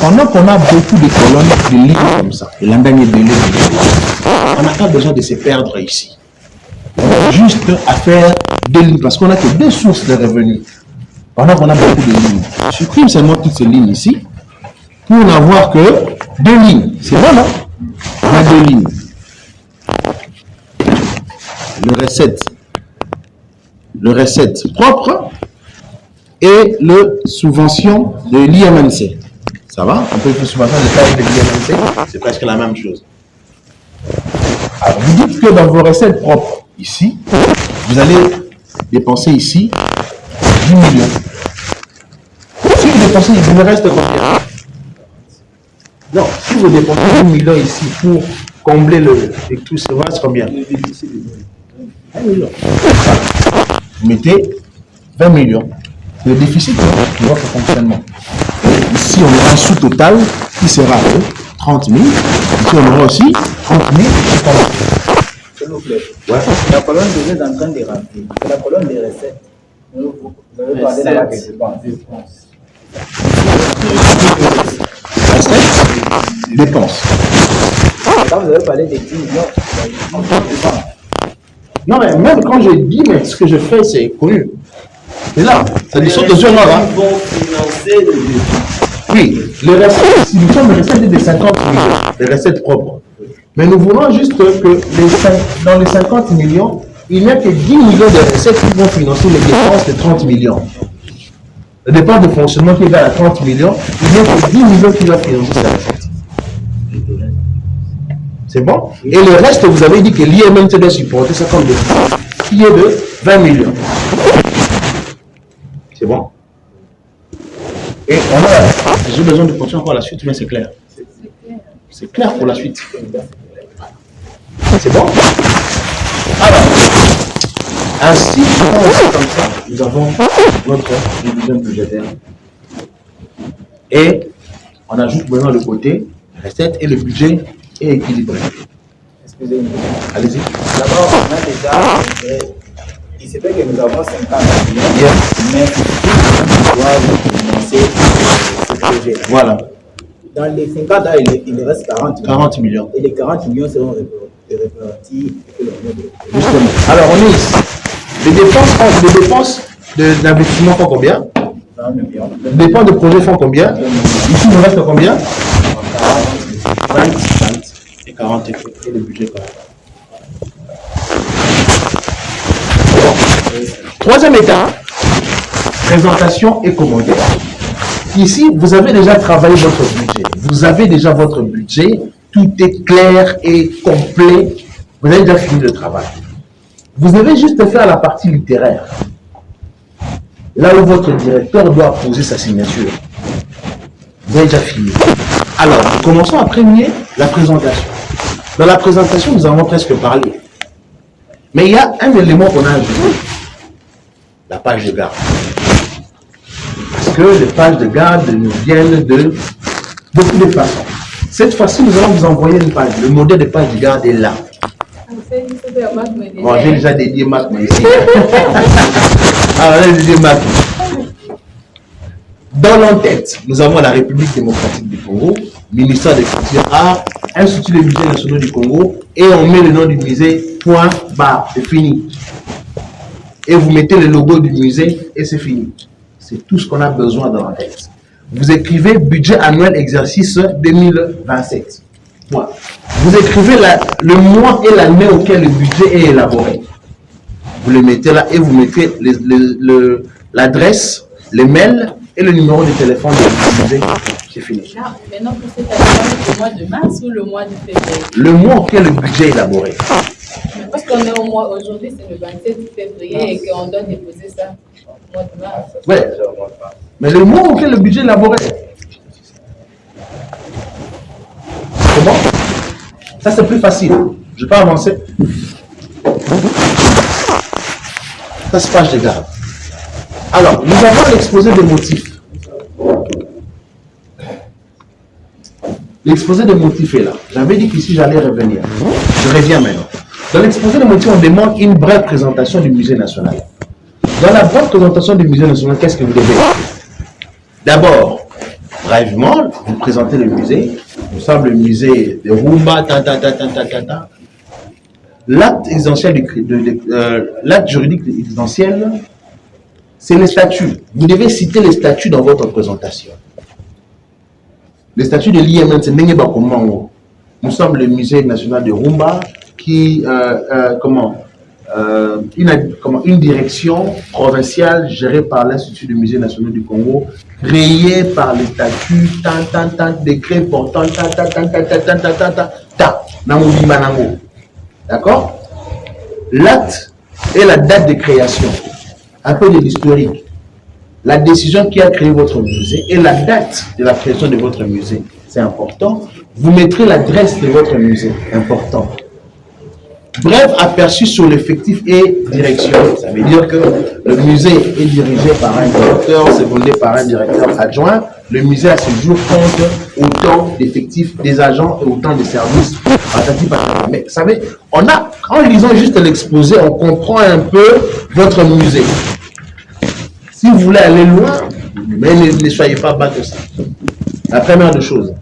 Pendant qu'on a beaucoup de colonnes, de lignes comme ça, et l'année de lignes, on n'a pas besoin de se perdre ici. On a juste à faire deux lignes, parce qu'on n'a que deux sources de revenus. Pendant qu'on a beaucoup de lignes. Je supprime seulement toutes ces lignes ici, pour n'avoir que deux lignes. C'est bon, non? On a deux lignes. Le recette propre et le subvention de l'IMNC. Ça va? On peut faire subvention de taille de l'IMNC, c'est presque la même chose. Alors, vous dites que dans vos recettes propres, ici, vous allez dépenser ici 10 millions. Si vous dépensez, il vous reste combien? Non, si vous dépensez 10 millions ici pour combler et tout, ça va, c'est combien? 1 million. Vous mettez 20 millions. C'est le déficit de votre fonctionnement. Ici, on aura un sous-total qui sera de 30 000. Ici, on aura aussi 30 000. S'il vous plaît. Ouais. La colonne que vous êtes en train de remplir, c'est la colonne des recettes. Vous avez parlé de la dépense. Recettes, dépenses. Quand vous avez parlé des 10 millions, Non, mais même quand je dis, mais ce que je fais, c'est connu. Et là, ça dit surtout sur moi. Ils vont financer le défi. Oui, les recettes, si nous sommes les recettes de 50 millions, les recettes propres. Mais nous voulons juste que dans les 50 millions, il n'y a que 10 millions de recettes qui vont financer les dépenses de 30 millions. Les dépenses de fonctionnement qui est à 30 millions, il n'y a que 10 millions qui vont financer ces recettes. C'est bon? Et le reste, vous avez dit que l'IMNC doit supporter ça comme déficit, qui est de 20 millions. C'est bon? Et on a, j'ai besoin de continuer encore la suite, mais c'est clair. C'est clair pour la suite. C'est bon? Alors, ainsi, comme ça, nous avons notre division budgétaire. Et on ajoute maintenant le côté recette et le budget est équilibré. excusez-moi. Allez-y. D'abord, on a déjà, il se fait que nous avons 50 millions, mais nous doivent financer ce projet. Voilà. Dans les 50 ans, il reste 40 millions. 40 millions. Et les 40 millions seront répartis. Justement. Alors, on est ici. Les dépenses d'investissement font combien? 20 millions. Les dépenses de projet font combien? Ici, il nous reste combien? 20 et 40 et le budget quand même. Troisième étape, présentation et commentaire. Ici, vous avez déjà travaillé votre budget. Vous avez déjà votre budget. Tout est clair et complet. Vous avez déjà fini le travail. Vous devez juste faire la partie littéraire. Là où votre directeur doit poser sa signature. Vous avez déjà fini. Alors, commençons à première la présentation. Dans la présentation, nous avons presque parlé. Mais il y a un élément qu'on a ajouté. La page de garde. Parce que les pages de garde nous viennent de beaucoup de façons. Cette fois-ci, nous allons vous envoyer une page. Le modèle de page de garde est là. Bon, j'ai déjà dédié Mac ici. Alors, j'ai dédié Mac. Dans l'entête, nous avons la République démocratique du Congo, ministère des Cultures Arts, Institut des musées nationaux du Congo, et on met le nom du musée, point, barre, c'est fini. Et vous mettez le logo du musée et c'est fini. C'est tout ce qu'on a besoin dans l'entête. Vous écrivez budget annuel exercice 2027. Point. Vous écrivez le mois et l'année auquel le budget est élaboré. Vous le mettez là et vous mettez l'adresse, les mails et le numéro de téléphone du musée. C'est fini. Là, maintenant, pour cette année, le mois de mars ou le mois de février? Le mois auquel le budget est élaboré. Parce qu'on est au mois, aujourd'hui, c'est le 27 février et qu'on doit déposer ça au mois de mars. Ouais. Mais le mois auquel le budget est élaboré. Comment? Ça, c'est plus facile. Je ne vais pas avancer. Ça, c'est page de garde. Alors, nous avons l'exposé des motifs. L'exposé des motifs est là. J'avais dit qu'ici, j'allais revenir. Je reviens maintenant. Dans l'exposé des motifs, on demande une brève présentation du musée national. Dans la brève présentation du musée national, qu'est-ce que vous devez faire? D'abord, brièvement, vous présentez le musée. Nous sommes le musée de Rumba, L'acte essentiel l'acte juridique essentiel, c'est les statuts. Vous devez citer les statuts dans votre présentation. Les statuts de l'IMN, c'est Nengebakomango. Nous sommes le musée national de Rumba qui, une direction provinciale gérée par l'Institut du musée national du Congo, créée par les statuts, décret portant, D'accord? L'acte et la date de création, un peu de l'historique, la décision qui a créé votre musée et la date de la création de votre musée, c'est important. Vous mettrez l'adresse de votre musée, important. Bref, aperçu sur l'effectif et direction. Ça veut dire que le musée est dirigé par un directeur, secondé par un directeur adjoint. Le musée à ce jour compte autant d'effectifs des agents et autant de services. Mais vous savez, en lisant juste l'exposé, on comprend un peu votre musée. Si vous voulez aller loin, mais ne soyez pas bas que ça. La première des choses.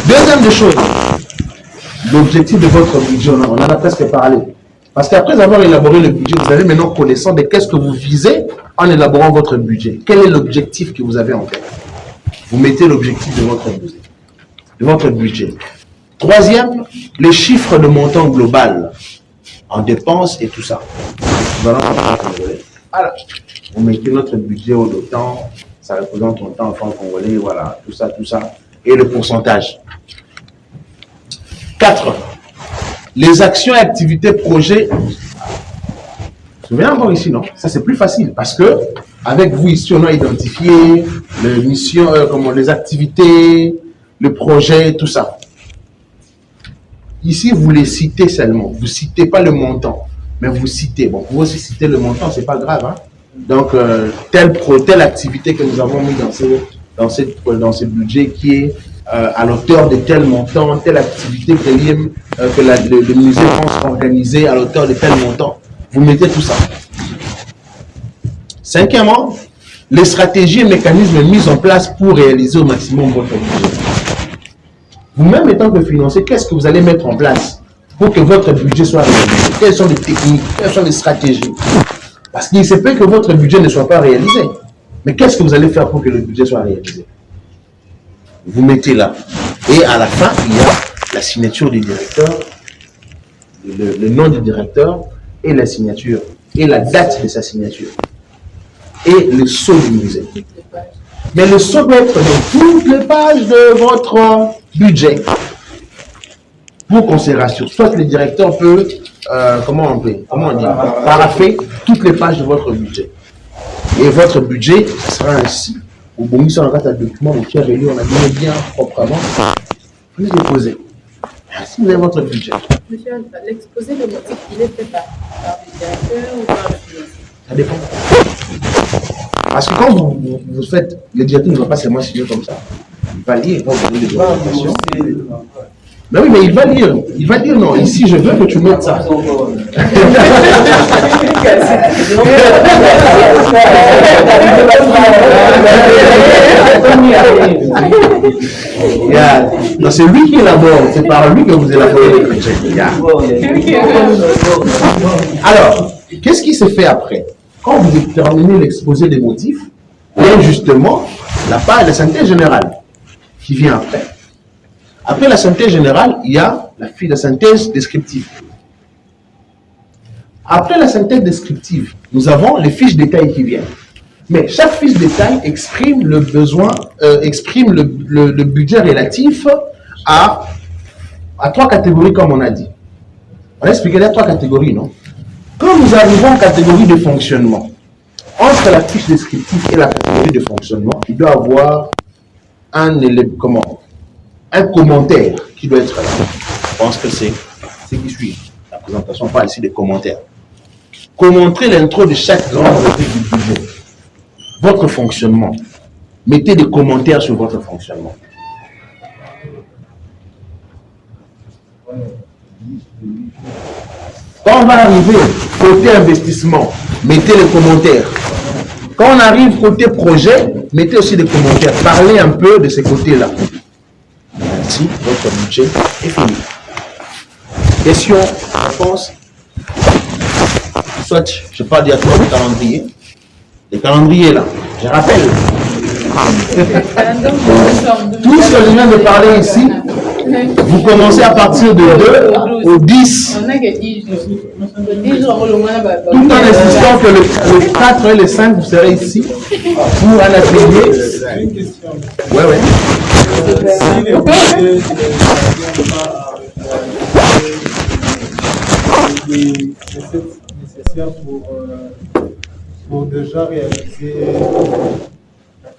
Deuxième des choses, l'objectif de votre budget, on en a presque parlé. Parce qu'après avoir élaboré le budget, vous avez maintenant connaissance de qu'est-ce que vous visez en élaborant votre budget. Quel est l'objectif que vous avez en tête? Vous mettez l'objectif de votre budget. Troisième, les chiffres de montant global en dépenses et tout ça. Voilà. Vous mettez notre budget au temps, ça représente autant en francs congolais, voilà, tout ça, et le pourcentage. 4. Les actions et activités projets. Vous vous souvenez encore ici, non? Ça, c'est plus facile parce que, avec vous ici, on a identifié les missions, les activités, le projet, tout ça. Ici, vous les citez seulement. Vous ne citez pas le montant, mais vous citez. Bon, vous aussi citer le montant, c'est pas grave. Hein? Donc, telle activité que nous avons mis dans ce budget qui est à l'auteur de tel montant, telle activité que le musée pense organiser à l'auteur de tel montant. Vous mettez tout ça. Cinquièmement, les stratégies et mécanismes mis en place pour réaliser au maximum votre budget. Vous-même, étant que financier, qu'est-ce que vous allez mettre en place pour que votre budget soit réalisé? Quelles sont les techniques? Quelles sont les stratégies? Parce qu'il se peut que votre budget ne soit pas réalisé. Mais qu'est-ce que vous allez faire pour que le budget soit réalisé? Vous mettez là. Et à la fin, il y a la signature du directeur, le nom du directeur et la signature, et la date de sa signature. Et le sceau du musée. Mais le sceau doit être dans toutes les pages de votre budget. Pour qu'on se rassure. Soit le directeur peut, comment on dit, parapher toutes les pages de votre budget. Et votre budget, ça sera ainsi. Au bon, sur un document, on a mis bien proprement. Vous les déposez. Ainsi, vous avez votre budget. Monsieur, l'exposé de motif, il est fait par le directeur ou par le financier? Ça dépend. Parce que quand vous faites, le directeur ne va pas seulement signer comme ça. Il va lire, il va vous donner des orientations. Mais oui, mais il va lire. Il va dire non, ici je veux que tu mettes ça. Non, c'est lui qui élabore, c'est par lui que vous élaborez le budget. Alors, qu'est-ce qui se fait après? Quand vous terminez l'exposé des motifs, il y a justement la synthèse générale qui vient après. Après la synthèse générale, il y a la synthèse descriptive. Après la synthèse descriptive, nous avons les fiches détails qui viennent. Mais chaque fiche détail exprime le besoin, exprime le budget relatif à 3 catégories, comme on a dit. On a expliqué les 3 catégories, non? Quand nous arrivons en catégorie de fonctionnement, entre la fiche descriptive et la catégorie de fonctionnement, il doit y avoir un commentaire qui doit être là. Je pense que c'est ce qui suit. La présentation parle ici des commentaires. Commenter l'intro de chaque grande rubrique du budget. Votre fonctionnement. Mettez des commentaires sur votre fonctionnement. Quand on va arriver côté investissement, mettez les commentaires. Quand on arrive côté projet, mettez aussi des commentaires. Parlez un peu de ces côtés-là. Ainsi, votre budget est fini. Question, réponse. Soit, je parle directement du calendrier. Les calendriers là, je rappelle. Tout ce que je viens de parler ici, vous commencez à partir de 2 au 10. Tout en insistant que le 4 et le 5, vous serez ici pour un atelier. Une question. Ouais. Si le budget est nécessaire pour déjà réaliser la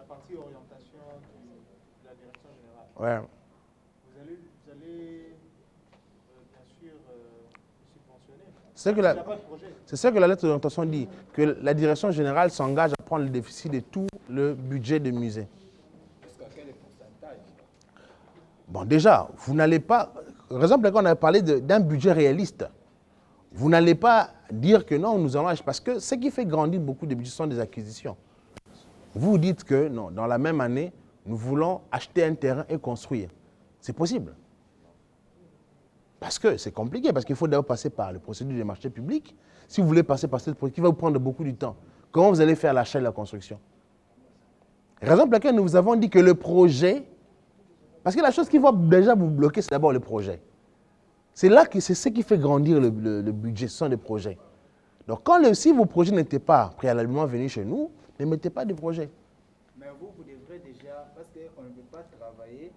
partie orientation de la direction générale. Ouais. Vous allez bien sûr subventionner. C'est Il n'y a pas de projet. C'est ça que la lettre d'orientation dit, que la direction générale s'engage à prendre le déficit de tout le budget de musée. Jusqu'à quel pourcentage? Bon, déjà, vous n'allez pas... Par exemple, quand on a parlé d'un budget réaliste, vous n'allez pas dire que non, nous allons acheter... Parce que ce qui fait grandir beaucoup de budgets sont des acquisitions. Vous dites que non, dans la même année, nous voulons acheter un terrain et construire. C'est possible. Parce que c'est compliqué, parce qu'il faut d'abord passer par le procédure des marchés publics. Si vous voulez passer par cette procédure, qui va vous prendre beaucoup de temps, comment vous allez faire l'achat et la construction? Raison pour laquelle nous vous avons dit que le projet, parce que la chose qui va déjà vous bloquer, c'est d'abord le projet. C'est là que c'est ce qui fait grandir le budget, ce sont des projets. Donc si vos projets n'étaient pas préalablement venus chez nous, ne mettez pas de projet. Mais vous devrez déjà, parce qu'on ne peut pas travailler,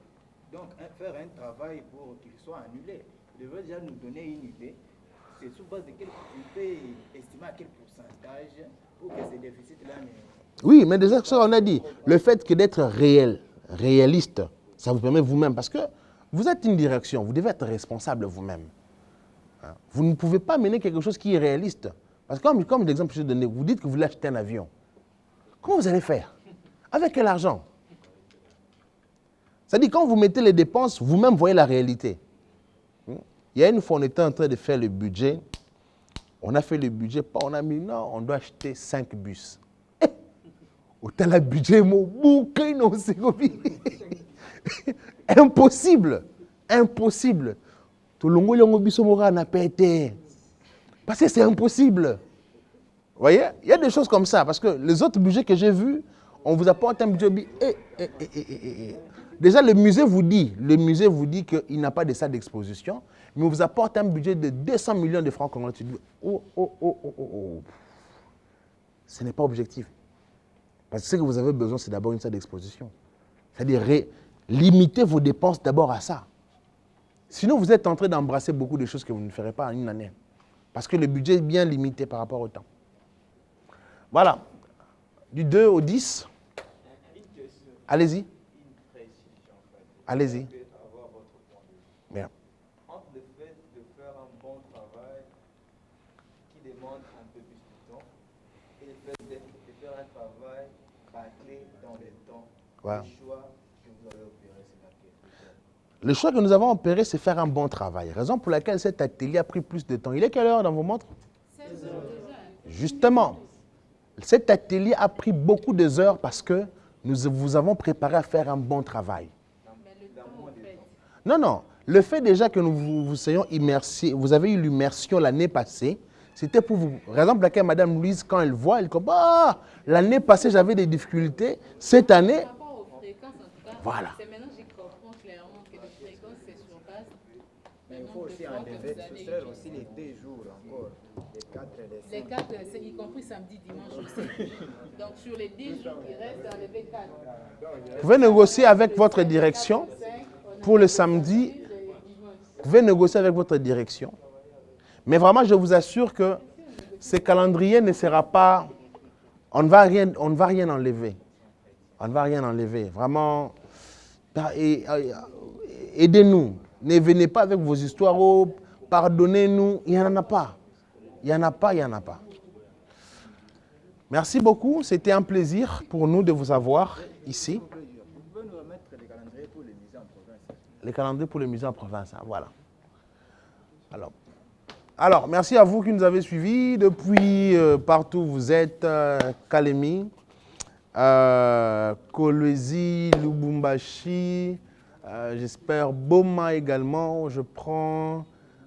donc faire un travail pour qu'il soit annulé. Vous devrez déjà nous donner une idée. C'est sur base de quel on peut estimer à quel pourcentage pour que ces déficits-là ne... Oui, mais déjà, ça on a dit, le fait que d'être réaliste, ça vous permet vous-même, parce que vous êtes une direction, vous devez être responsable vous-même. Vous ne pouvez pas mener quelque chose qui est réaliste. Parce que comme l'exemple que je donné, vous dites que vous voulez acheter un avion. Comment vous allez faire? Avec quel argent? C'est-à-dire, quand vous mettez les dépenses, vous-même voyez la réalité. Il y a une fois, on était en train de faire le budget. On a fait le budget, on a mis, non, on doit acheter 5 bus. Au budget, impossible. Impossible. Parce que c'est impossible. Vous voyez, il y a des choses comme ça. Parce que les autres budgets que j'ai vus, on vous apporte un budget. Déjà, le musée vous dit qu'il n'a pas de salle d'exposition, mais on vous apporte un budget de 200 millions de francs congolais. Tu dis, ce n'est pas objectif. Parce que ce que vous avez besoin, c'est d'abord une salle d'exposition. C'est-à-dire, limitez vos dépenses d'abord à ça. Sinon, vous êtes en train d'embrasser beaucoup de choses que vous ne ferez pas en une année. Parce que le budget est bien limité par rapport au temps. Voilà. Du 2 au 10. Allez-y. Allez-y. Bien. Entre le fait de faire un bon travail qui demande un peu plus de temps et le fait de faire un travail bâclé dans le temps, Ouais. le choix que vous avez opéré, c'est laquelle? Le choix que nous avons opéré, c'est faire un bon travail. Raison pour laquelle cet atelier a pris plus de temps. Il est quelle heure dans vos montres? 16 heures déjà. Justement, cet atelier a pris beaucoup d'heures parce que nous vous avons préparé à faire un bon travail. Mais le temps, en fait, Non, non. Le fait déjà que nous vous soyons immersés, vous avez eu l'immersion l'année passée, c'était pour vous. Raison pour laquelle Mme Louise, quand elle voit, elle dit, bah, l'année passée, j'avais des difficultés. Cette année, par rapport aux fréquences, en tout cas, Voilà. c'est maintenant que j'y comprends clairement que les fréquences, c'est sur base. Mais il faut aussi enlever, ce serait aussi les 2 jours encore, les 4 et les 5. Les 4, c'est y compris samedi, dimanche aussi. Donc sur les 10 jours qui restent, enlever 4. vous pouvez négocier avec votre direction pour le samedi. Vous pouvez négocier avec votre direction. Mais vraiment, je vous assure que ce calendrier ne sera pas... On ne va rien enlever. On ne va rien enlever. Vraiment, aidez-nous. Ne venez pas avec vos histoires. Oh, pardonnez-nous. Il n'y en a pas. Il n'y en a pas, il n'y en a pas. Merci beaucoup. C'était un plaisir pour nous de vous avoir ici. Vous pouvez nous remettre les calendriers pour les musées en province. Les calendriers pour les musées en province. Hein, voilà. Alors, merci à vous qui nous avez suivis depuis partout où vous êtes, Kalemi, Kolwezi, Lubumbashi, j'espère Boma également, je prends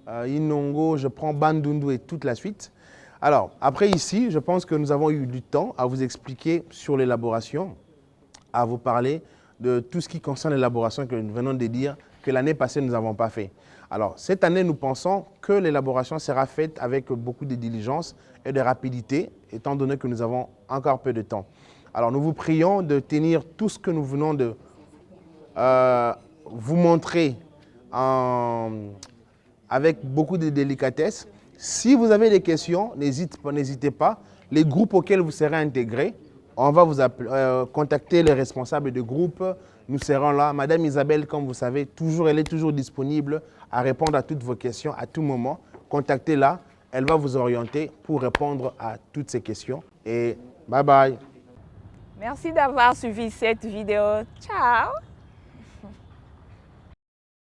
Inongo, je prends Bandundu et toute la suite. Alors, après ici, je pense que nous avons eu du temps à vous expliquer sur l'élaboration, à vous parler de tout ce qui concerne l'élaboration que nous venons de dire, que l'année passée, nous n'avons pas fait. Alors, cette année, nous pensons que l'élaboration sera faite avec beaucoup de diligence et de rapidité, étant donné que nous avons encore peu de temps. Alors, nous vous prions de tenir tout ce que nous venons de vous montrer avec beaucoup de délicatesse. Si vous avez des questions, n'hésitez pas. Les groupes auxquels vous serez intégrés, on va vous contacter les responsables de groupe. Nous serons là. Madame Isabelle, comme vous savez, elle est toujours disponible à répondre à toutes vos questions à tout moment. Contactez-la. Elle va vous orienter pour répondre à toutes ces questions. Et bye bye. Merci d'avoir suivi cette vidéo. Ciao!